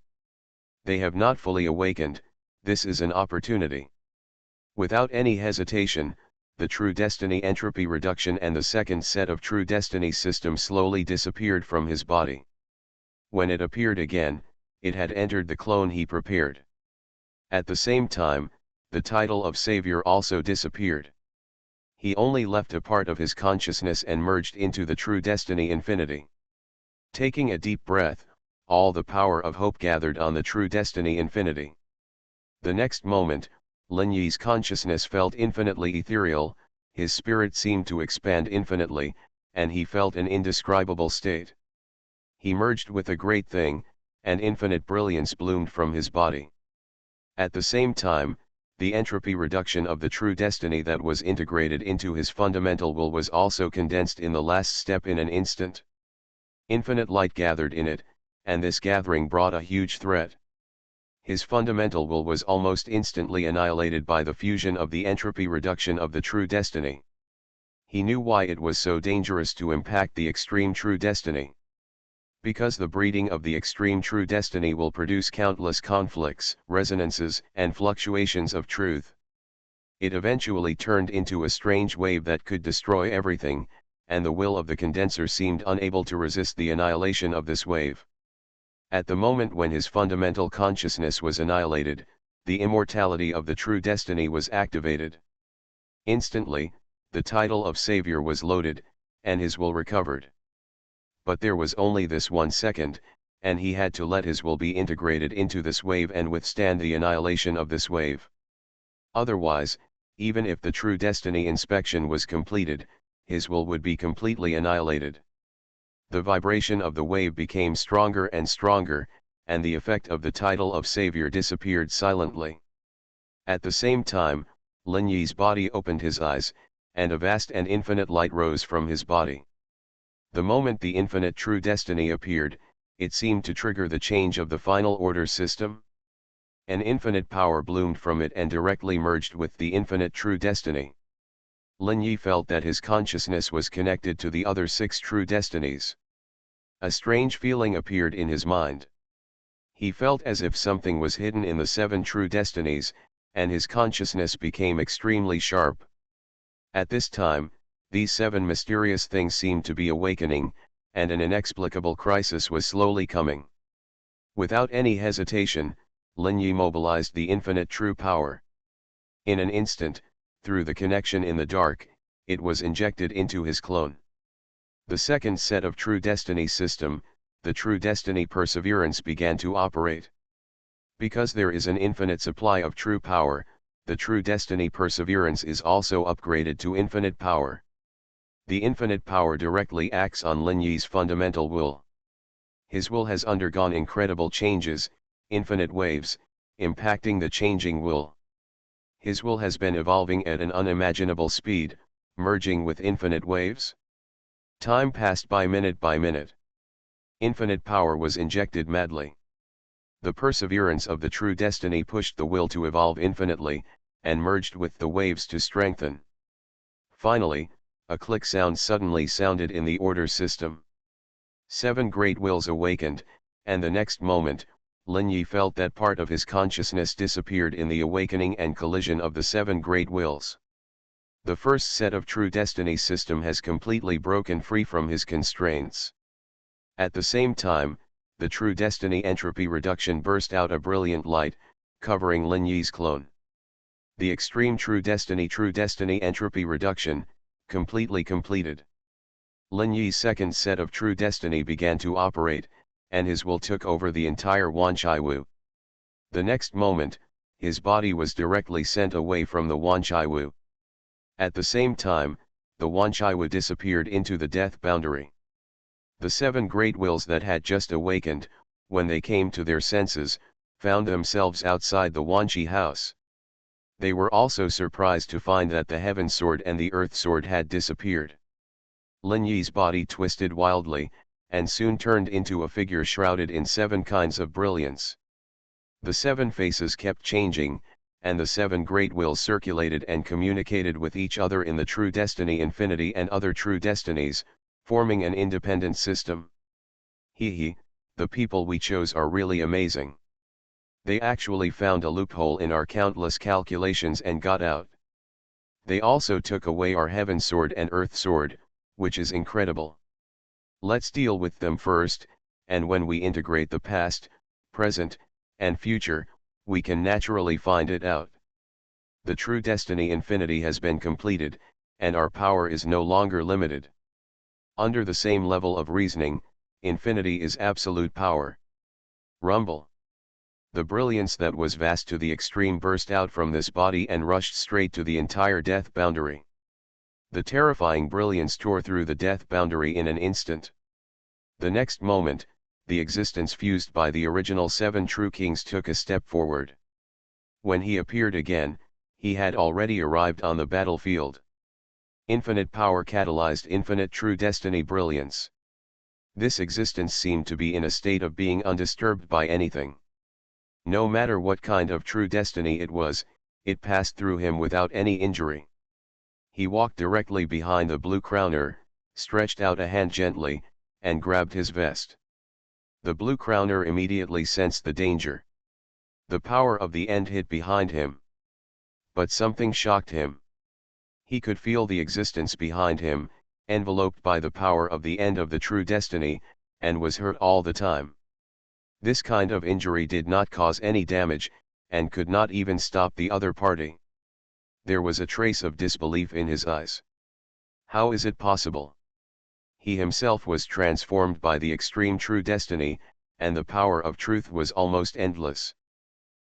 They have not fully awakened, this is an opportunity. Without any hesitation, the true destiny entropy reduction and the second set of true destiny system slowly disappeared from his body. When it appeared again, it had entered the clone he prepared. At the same time, the title of Savior also disappeared. He only left a part of his consciousness and merged into the true destiny infinity. Taking a deep breath, all the power of hope gathered on the true destiny infinity. The next moment, Lin Yi's consciousness felt infinitely ethereal, his spirit seemed to expand infinitely, and he felt an indescribable state. He merged with a great thing, and infinite brilliance bloomed from his body. At the same time, the entropy reduction of the true destiny that was integrated into his fundamental will was also condensed in the last step in an instant. Infinite light gathered in it, and this gathering brought a huge threat. His fundamental will was almost instantly annihilated by the fusion of the entropy reduction of the true destiny. He knew why it was so dangerous to impact the extreme true destiny. Because the breeding of the extreme true destiny will produce countless conflicts, resonances, and fluctuations of truth. It eventually turned into a strange wave that could destroy everything, and the will of the condenser seemed unable to resist the annihilation of this wave. At the moment when his fundamental consciousness was annihilated, the immortality of the true destiny was activated. Instantly, the title of Savior was loaded, and his will recovered. But there was only this 1 second, and he had to let his will be integrated into this wave and withstand the annihilation of this wave. Otherwise, even if the true destiny inspection was completed, his will would be completely annihilated. The vibration of the wave became stronger and stronger, and the effect of the title of Savior disappeared silently. At the same time, Lin Yi's body opened his eyes, and a vast and infinite light rose from his body. The moment the infinite true destiny appeared, it seemed to trigger the change of the final order system. An infinite power bloomed from it and directly merged with the infinite true destiny. Lin Yi felt that his consciousness was connected to the other 6 true destinies. A strange feeling appeared in his mind. He felt as if something was hidden in the 7 true destinies, and his consciousness became extremely sharp. At this time, these 7 mysterious things seemed to be awakening, and an inexplicable crisis was slowly coming. Without any hesitation, Lin Yi mobilized the infinite true power. In an instant, through the connection in the dark, it was injected into his clone. The second set of true destiny system, the true destiny perseverance, began to operate. Because there is an infinite supply of true power, the true destiny perseverance is also upgraded to infinite power. The infinite power directly acts on Lin Yi's fundamental will. His will has undergone incredible changes, infinite waves, impacting the changing will. His will has been evolving at an unimaginable speed, merging with infinite waves. Time passed by minute. Infinite power was injected madly. The perseverance of the true destiny pushed the will to evolve infinitely, and merged with the waves to strengthen. Finally, a click sound suddenly sounded in the order system. 7 great wills awakened, and the next moment, Lin Yi felt that part of his consciousness disappeared in the awakening and collision of the 7 great wills. The first set of true destiny system has completely broken free from his constraints. At the same time, the true destiny entropy reduction burst out a brilliant light, covering Lin Yi's clone. The extreme true destiny entropy reduction, completely completed. Lin Yi's second set of true destiny began to operate, and his will took over the entire Wanchai Wu. The next moment, his body was directly sent away from the Wanchai Wu. At the same time, the Xuanhuan disappeared into the death boundary. The 7 great wills that had just awakened, when they came to their senses, found themselves outside the Xuanqi house. They were also surprised to find that the heaven sword and the earth sword had disappeared. Lin Yi's body twisted wildly, and soon turned into a figure shrouded in 7 kinds of brilliance. The 7 faces kept changing, and the 7 great wills circulated and communicated with each other in the true destiny infinity and other true destinies, forming an independent system. The people we chose are really amazing. They actually found a loophole in our countless calculations and got out. They also took away our heaven sword and earth sword, which is incredible. Let's deal with them first, and when we integrate the past, present, and future, we can naturally find it out. The true destiny infinity has been completed, and our power is no longer limited. Under the same level of reasoning, infinity is absolute power. Rumble. The brilliance that was vast to the extreme burst out from this body and rushed straight to the entire death boundary. The terrifying brilliance tore through the death boundary in an instant. The next moment, the existence fused by the original 7 true kings took a step forward. When he appeared again, he had already arrived on the battlefield. Infinite power catalyzed infinite true destiny brilliance. This existence seemed to be in a state of being undisturbed by anything. No matter what kind of true destiny it was, it passed through him without any injury. He walked directly behind the blue crowner, stretched out a hand gently, and grabbed his vest. The blue crowner immediately sensed the danger. The power of the end hit behind him. But something shocked him. He could feel the existence behind him, enveloped by the power of the end of the true destiny, and was hurt all the time. This kind of injury did not cause any damage, and could not even stop the other party. There was a trace of disbelief in his eyes. How is it possible? He himself was transformed by the extreme true destiny, and the power of truth was almost endless.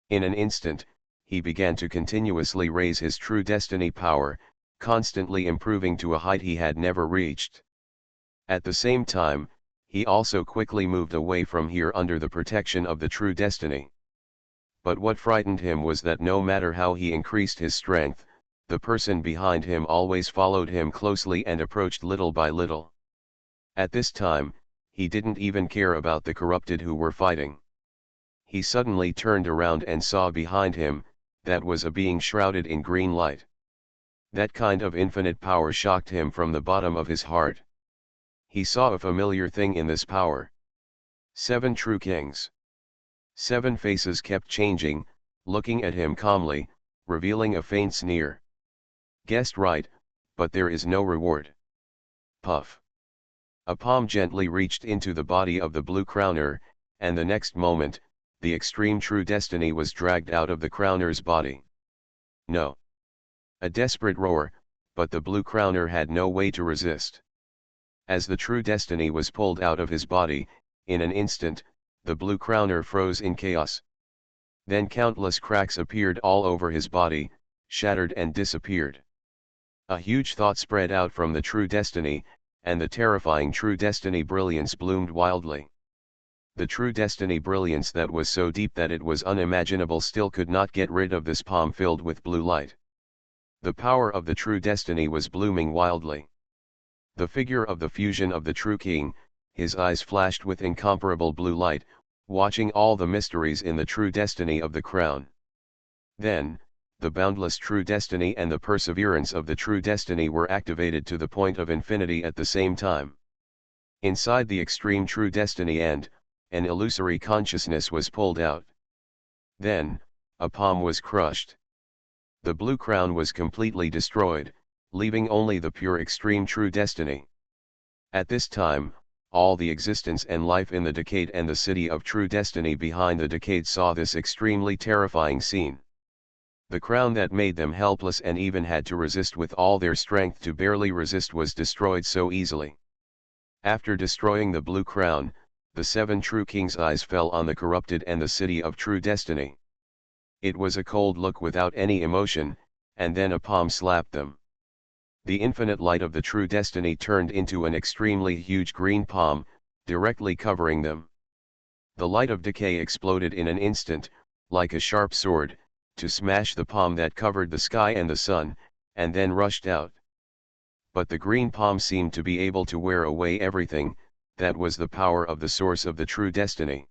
In an instant, he began to continuously raise his true destiny power, constantly improving to a height he had never reached. At the same time, he also quickly moved away from here under the protection of the true destiny. But what frightened him was that no matter how he increased his strength, the person behind him always followed him closely and approached little by little. At this time, he didn't even care about the corrupted who were fighting. He suddenly turned around and saw behind him, that was a being shrouded in green light. That kind of infinite power shocked him from the bottom of his heart. He saw a familiar thing in this power. 7 true kings. 7 faces kept changing, looking at him calmly, revealing a faint sneer. Guessed right, but there is no reward. Puff. A palm gently reached into the body of the blue crowner, and the next moment, the extreme true destiny was dragged out of the crowner's body. No. A desperate roar, but the blue crowner had no way to resist. As the true destiny was pulled out of his body, in an instant, the blue crowner froze in chaos. Then countless cracks appeared all over his body, shattered and disappeared. A huge thought spread out from the true destiny, and the terrifying true destiny brilliance bloomed wildly. The true destiny brilliance that was so deep that it was unimaginable still could not get rid of this palm filled with blue light. The power of the true destiny was blooming wildly. The figure of the fusion of the true king, his eyes flashed with incomparable blue light, watching all the mysteries in the true destiny of the crown. Then, the boundless true destiny and the perseverance of the true destiny were activated to the point of infinity at the same time. Inside the extreme true destiny an illusory consciousness was pulled out. Then, a palm was crushed. The blue crown was completely destroyed, leaving only the pure extreme true destiny. At this time, all the existence and life in the decade and the city of true destiny behind the decade saw this extremely terrifying scene. The crown that made them helpless and even had to resist with all their strength to barely resist was destroyed so easily. After destroying the blue crown, the 7 true kings' eyes fell on the corrupted and the city of true destiny. It was a cold look without any emotion, and then a palm slapped them. The infinite light of the true destiny turned into an extremely huge green palm, directly covering them. The light of decay exploded in an instant, like a sharp sword, to smash the palm that covered the sky and the sun, and then rushed out. But the green palm seemed to be able to wear away everything. That was the power of the source of the true destiny.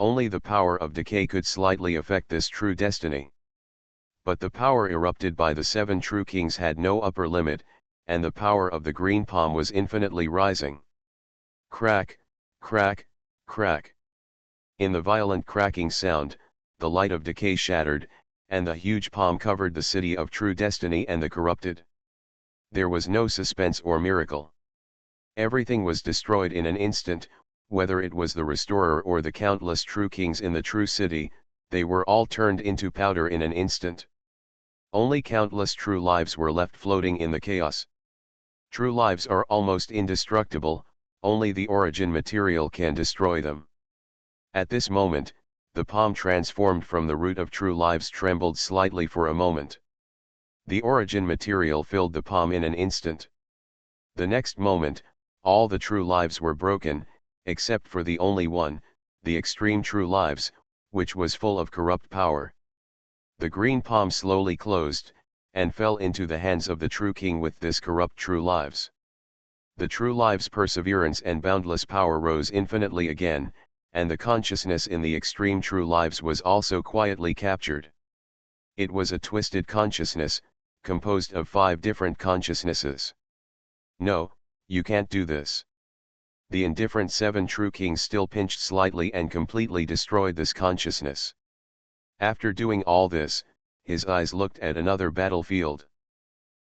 Only the power of decay could slightly affect this true destiny. But the power erupted by the 7 true kings had no upper limit, and the power of the green palm was infinitely rising. Crack, crack, crack. In the violent cracking sound, the light of decay shattered, and the huge palm covered the city of true destiny and the corrupted. There was no suspense or miracle. Everything was destroyed in an instant, whether it was the restorer or the countless true kings in the true city, they were all turned into powder in an instant. Only countless true lives were left floating in the chaos. True lives are almost indestructible, only the origin material can destroy them. At this moment, the palm transformed from the root of true lives trembled slightly for a moment. The origin material filled the palm in an instant. The next moment, all the true lives were broken, except for the only one, the extreme true lives, which was full of corrupt power. The green palm slowly closed, and fell into the hands of the true king with this corrupt true lives. The true lives' perseverance and boundless power rose infinitely again, and the consciousness in the extreme true lives was also quietly captured. It was a twisted consciousness, composed of 5 different consciousnesses. No, you can't do this. The indifferent 7 true kings still pinched slightly and completely destroyed this consciousness. After doing all this, his eyes looked at another battlefield.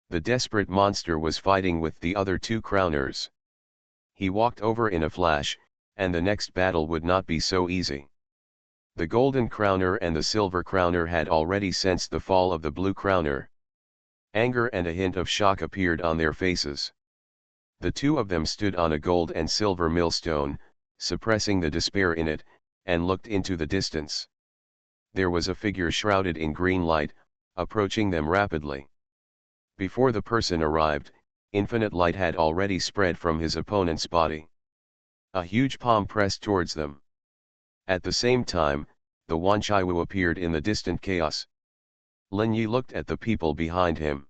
The desperate monster was fighting with the other 2 crowners. He walked over in a flash, and the next battle would not be so easy. The golden crowner and the silver crowner had already sensed the fall of the blue crowner. Anger and a hint of shock appeared on their faces. The 2 of them stood on a gold and silver millstone, suppressing the despair in it, and looked into the distance. There was a figure shrouded in green light, approaching them rapidly. Before the person arrived, infinite light had already spread from his opponent's body. A huge palm pressed towards them. At the same time, the Wanchaiwu appeared in the distant chaos. Lin Yi looked at the people behind him.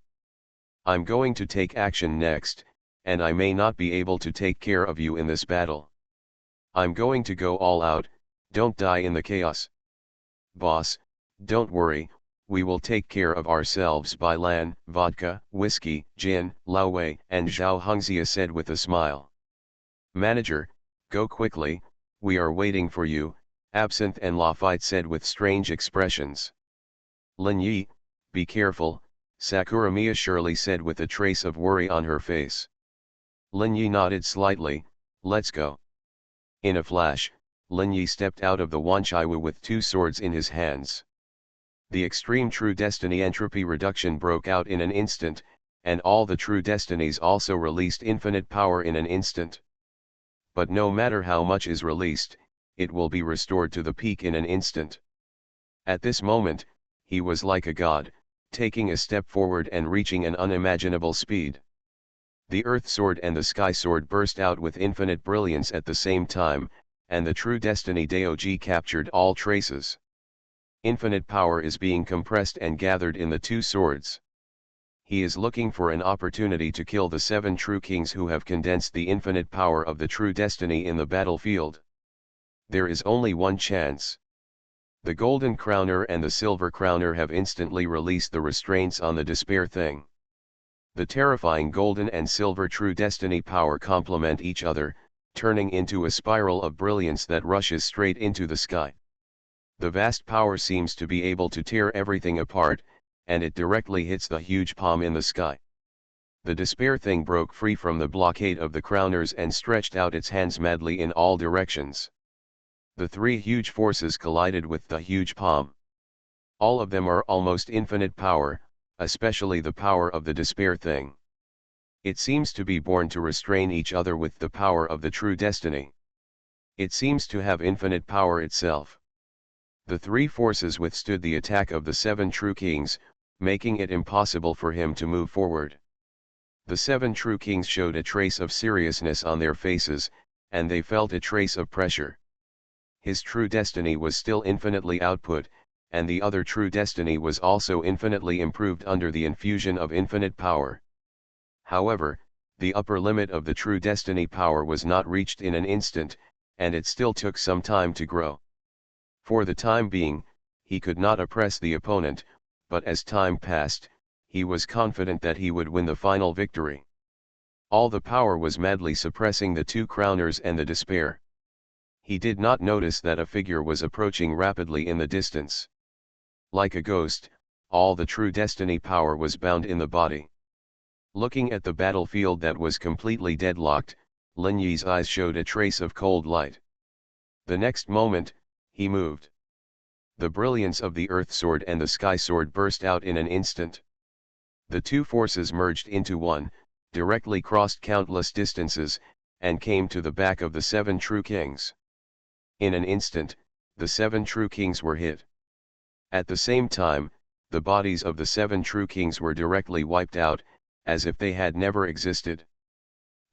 I'm going to take action next, and I may not be able to take care of you in this battle. I'm going to go all out, don't die in the chaos. Boss, don't worry, we will take care of ourselves by lan, vodka, whiskey, gin, Laowei, and Zhao Hongxia said with a smile. Manager, go quickly, we are waiting for you, Absinthe and Lafite said with strange expressions. Lin Yi, be careful, Sakuramiya Shirley said with a trace of worry on her face. Lin Yi nodded slightly, let's go. In a flash, Lin Yi stepped out of the Wanchaiwu with 2 swords in his hands. The extreme true destiny entropy reduction broke out in an instant, and all the true destinies also released infinite power in an instant. But no matter how much is released, it will be restored to the peak in an instant. At this moment, he was like a god, taking a step forward and reaching an unimaginable speed. The earth sword and the sky sword burst out with infinite brilliance at the same time, and the true destiny Daoji captured all traces. Infinite power is being compressed and gathered in the 2 swords. He is looking for an opportunity to kill the 7 true kings who have condensed the infinite power of the true destiny in the battlefield. There is only one chance. The golden crowner and the silver crowner have instantly released the restraints on the despair thing. The terrifying golden and silver true destiny power complement each other, turning into a spiral of brilliance that rushes straight into the sky. The vast power seems to be able to tear everything apart, and it directly hits the huge palm in the sky. The despair thing broke free from the blockade of the crowners and stretched out its hands madly in all directions. The 3 huge forces collided with the huge palm. All of them are almost infinite power, especially the power of the despair thing. It seems to be born to restrain each other with the power of the true destiny. It seems to have infinite power itself. The 3 forces withstood the attack of the 7 true kings, making it impossible for him to move forward. The 7 true kings showed a trace of seriousness on their faces, and they felt a trace of pressure. His true destiny was still infinitely output, and the other true destiny was also infinitely improved under the infusion of infinite power. However, the upper limit of the true destiny power was not reached in an instant, and it still took some time to grow. For the time being, he could not oppress the opponent, but as time passed, he was confident that he would win the final victory. All the power was madly suppressing the 2 crowners and the despair. He did not notice that a figure was approaching rapidly in the distance. Like a ghost, all the true destiny power was bound in the body. Looking at the battlefield that was completely deadlocked, Lin Yi's eyes showed a trace of cold light. The next moment, he moved. The brilliance of the Earth Sword and the Sky Sword burst out in an instant. The 2 forces merged into one, directly crossed countless distances, and came to the back of the 7 true kings. In an instant, the 7 true kings were hit. At the same time, the bodies of the 7 true kings were directly wiped out, as if they had never existed.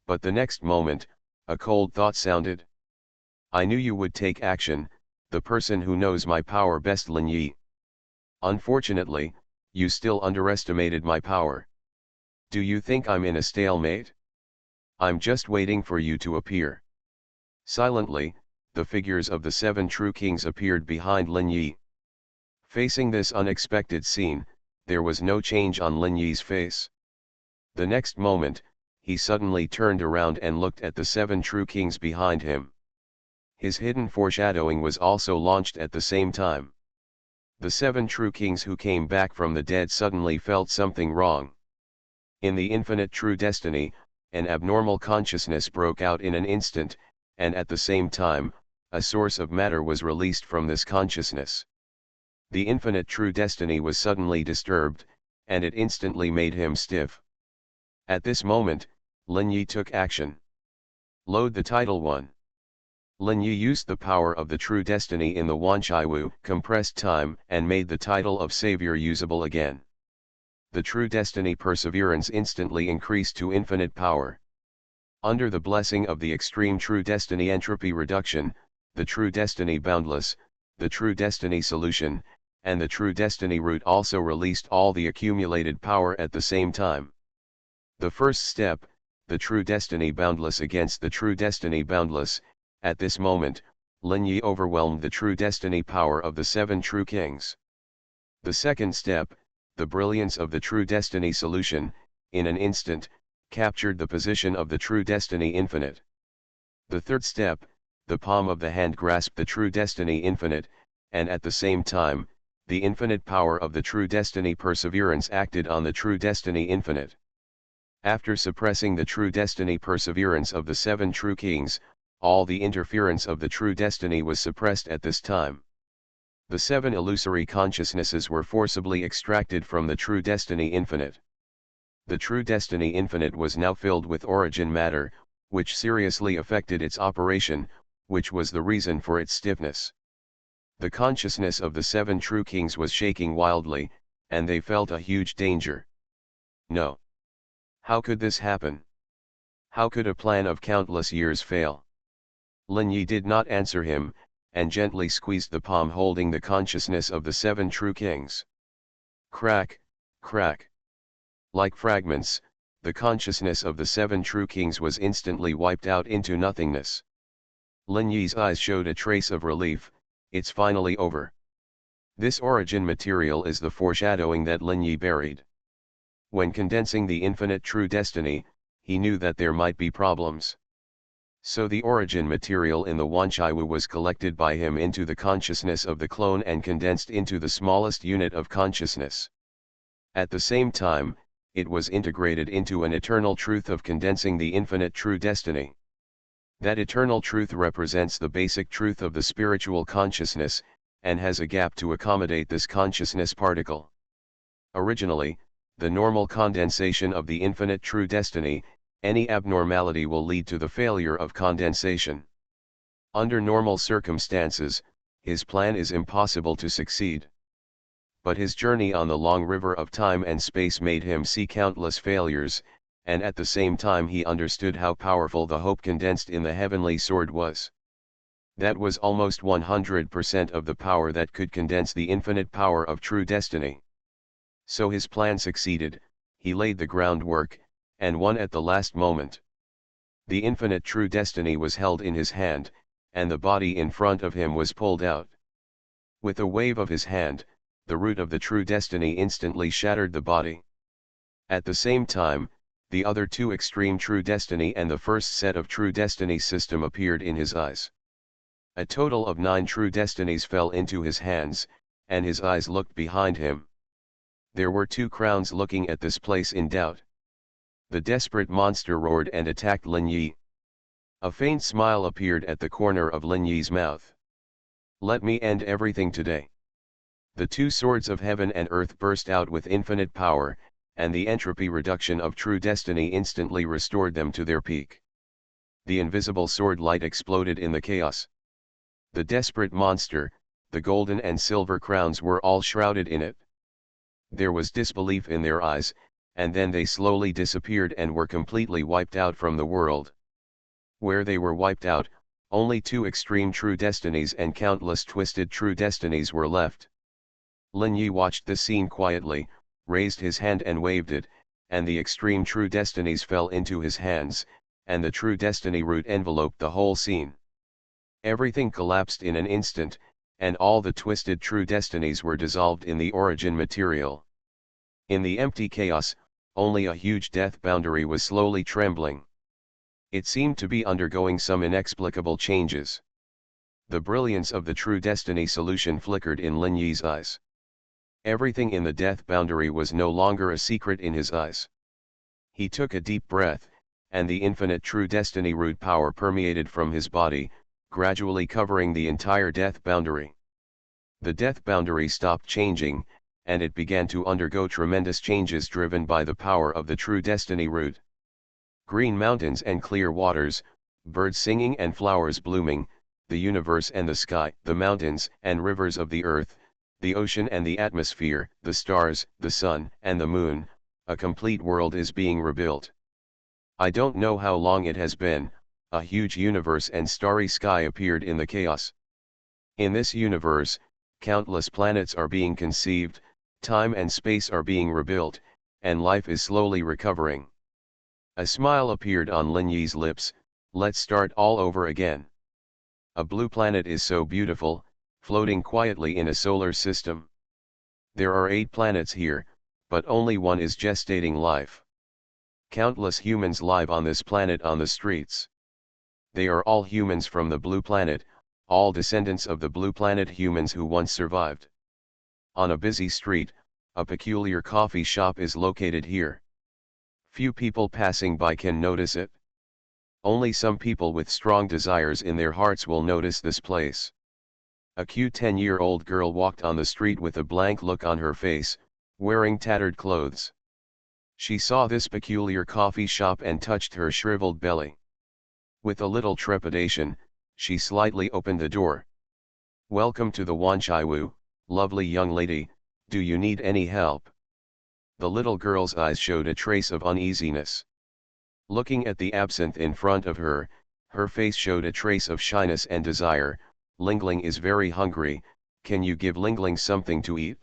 But the next moment, a cold thought sounded. I knew you would take action, the person who knows my power best, Lin Yi. Unfortunately, you still underestimated my power. Do you think I'm in a stalemate? I'm just waiting for you to appear. Silently, the figures of the 7 true kings appeared behind Lin Yi. Facing this unexpected scene, there was no change on Lin Yi's face. The next moment, he suddenly turned around and looked at the 7 true kings behind him. His hidden foreshadowing was also launched at the same time. The 7 true kings who came back from the dead suddenly felt something wrong. In the infinite true destiny, an abnormal consciousness broke out in an instant, and at the same time, a source of matter was released from this consciousness. The infinite true destiny was suddenly disturbed, and it instantly made him stiff. At this moment, Lin Yi took action. Load the title 1. Lin Yi used the power of the true destiny in the Wanchaiwu compressed time and made the title of Savior usable again. The true destiny perseverance instantly increased to infinite power. Under the blessing of the extreme true destiny entropy reduction, the true destiny boundless, the true destiny solution, and the true destiny root also released all the accumulated power at the same time. The first step, the true destiny boundless against the true destiny boundless. At this moment, Lin Yi overwhelmed the true destiny power of the 7 true kings. The second step, the brilliance of the true destiny solution, in an instant, captured the position of the true destiny infinite. The third step, the palm of the hand grasped the true destiny infinite, and at the same time, the infinite power of the true destiny perseverance acted on the true destiny infinite. After suppressing the true destiny perseverance of the 7 true kings, all the interference of the true destiny was suppressed at this time. The 7 illusory consciousnesses were forcibly extracted from the true destiny infinite. The true destiny infinite was now filled with origin matter, which seriously affected its operation, which was the reason for its stiffness. The consciousness of the 7 true kings was shaking wildly, and they felt a huge danger. No. How could this happen? How could a plan of countless years fail? Lin Yi did not answer him, and gently squeezed the palm holding the consciousness of the 7 true kings. Crack, crack. Like fragments, the consciousness of the 7 true kings was instantly wiped out into nothingness. Lin Yi's eyes showed a trace of relief. It's finally over. This origin material is the foreshadowing that Lin Yi buried. When condensing the infinite true destiny, he knew that there might be problems. So the origin material in the Wanchaiwu was collected by him into the consciousness of the clone and condensed into the smallest unit of consciousness. At the same time, it was integrated into an eternal truth of condensing the infinite true destiny. That eternal truth represents the basic truth of the spiritual consciousness, and has a gap to accommodate this consciousness particle. Originally, the normal condensation of the infinite true destiny, any abnormality will lead to the failure of condensation. Under normal circumstances, his plan is impossible to succeed. But his journey on the long river of time and space made him see countless failures, and at the same time he understood how powerful the hope condensed in the heavenly sword was. That was almost 100% of the power that could condense the infinite power of true destiny. So his plan succeeded, he laid the groundwork, and won at the last moment. The infinite true destiny was held in his hand, and the body in front of him was pulled out. With a wave of his hand, the root of the true destiny instantly shattered the body. At the same time, the other two extreme true destiny and the first set of true destiny system appeared in his eyes. A total of 9 true destinies fell into his hands, and his eyes looked behind him. There were 2 crowns looking at this place in doubt. The desperate monster roared and attacked Lin Yi. A faint smile appeared at the corner of Lin Yi's mouth. Let me end everything today. The 2 swords of heaven and earth burst out with infinite power, and the entropy reduction of true destiny instantly restored them to their peak. The invisible sword light exploded in the chaos. The desperate monster, the golden and silver crowns were all shrouded in it. There was disbelief in their eyes, and then they slowly disappeared and were completely wiped out from the world. Where they were wiped out, only 2 extreme true destinies and countless twisted true destinies were left. Lin Yi watched the scene quietly, raised his hand and waved it, and the extreme true destinies fell into his hands, and the true destiny root enveloped the whole scene. Everything collapsed in an instant, and all the twisted true destinies were dissolved in the origin material. In the empty chaos, only a huge death boundary was slowly trembling. It seemed to be undergoing some inexplicable changes. The brilliance of the true destiny solution flickered in Lin Yi's eyes. Everything in the death boundary was no longer a secret in his eyes. He took a deep breath, and the infinite true destiny root power permeated from his body, gradually covering the entire death boundary. The death boundary stopped changing, and it began to undergo tremendous changes driven by the power of the true destiny root. Green mountains and clear waters, birds singing and flowers blooming, the universe and the sky, the mountains and rivers of the earth, the ocean and the atmosphere, the stars, the sun and the moon, a complete world is being rebuilt. I don't know how long it has been, a huge universe and starry sky appeared in the chaos. In this universe, countless planets are being conceived, time and space are being rebuilt, and life is slowly recovering. A smile appeared on Lin Yi's lips. Let's start all over again. A blue planet is so beautiful, floating quietly in a solar system. There are 8 planets here, but only one is gestating life. Countless humans live on this planet on the streets. They are all humans from the blue planet, all descendants of the blue planet humans who once survived. On a busy street, a peculiar coffee shop is located here. Few people passing by can notice it. Only some people with strong desires in their hearts will notice this place. A cute 10-year-old girl walked on the street with a blank look on her face, wearing tattered clothes. She saw this peculiar coffee shop and touched her shriveled belly. With a little trepidation, she slightly opened the door. Welcome to the Xuanhuan, lovely young lady, do you need any help? The little girl's eyes showed a trace of uneasiness. Looking at the absinthe in front of her, her face showed a trace of shyness and desire. Lingling is very hungry, can you give Lingling something to eat?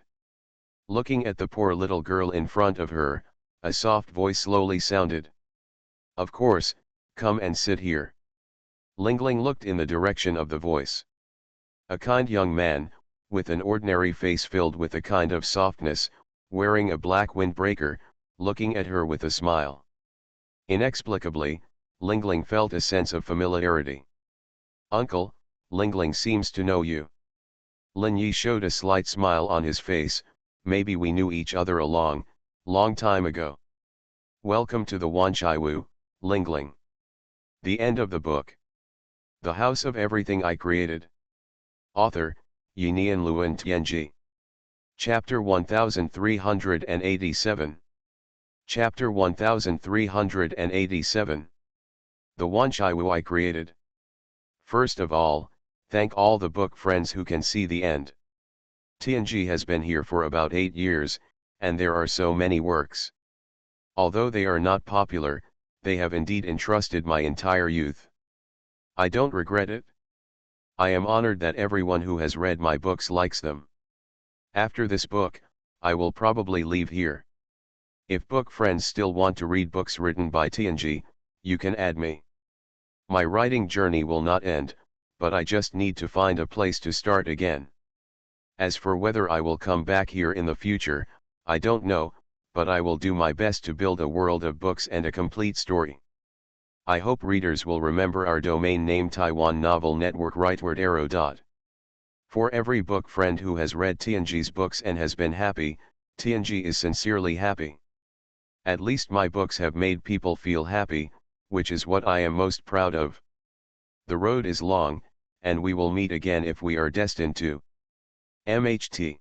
Looking at the poor little girl in front of her, a soft voice slowly sounded. Of course, come and sit here. Lingling looked in the direction of the voice. A kind young man, with an ordinary face filled with a kind of softness, wearing a black windbreaker, looking at her with a smile. Inexplicably, Lingling felt a sense of familiarity. Uncle, Lingling seems to know you. Lin Yi showed a slight smile on his face, maybe we knew each other a long time ago. Welcome to the Xuanhuan, Lingling. The end of the book. The House of Everything I Created. Author, Yinian Luan Tianji. Chapter 1387. Chapter 1387. The Xuanhuan I Created. First of all, thank all the book friends who can see the end. Tianji has been here for about 8 years, and there are so many works. Although they are not popular, they have indeed entrusted my entire youth. I don't regret it. I am honored that everyone who has read my books likes them. After this book, I will probably leave here. If book friends still want to read books written by Tianji, you can add me. My writing journey will not end, but I just need to find a place to start again. As for whether I will come back here in the future, I don't know, but I will do my best to build a world of books and a complete story. I hope readers will remember our domain name Taiwan Novel Network rightward arrow. For every book friend who has read Tianji's books and has been happy, Tianji is sincerely happy. At least my books have made people feel happy, which is what I am most proud of. The road is long, and we will meet again if we are destined to. MHT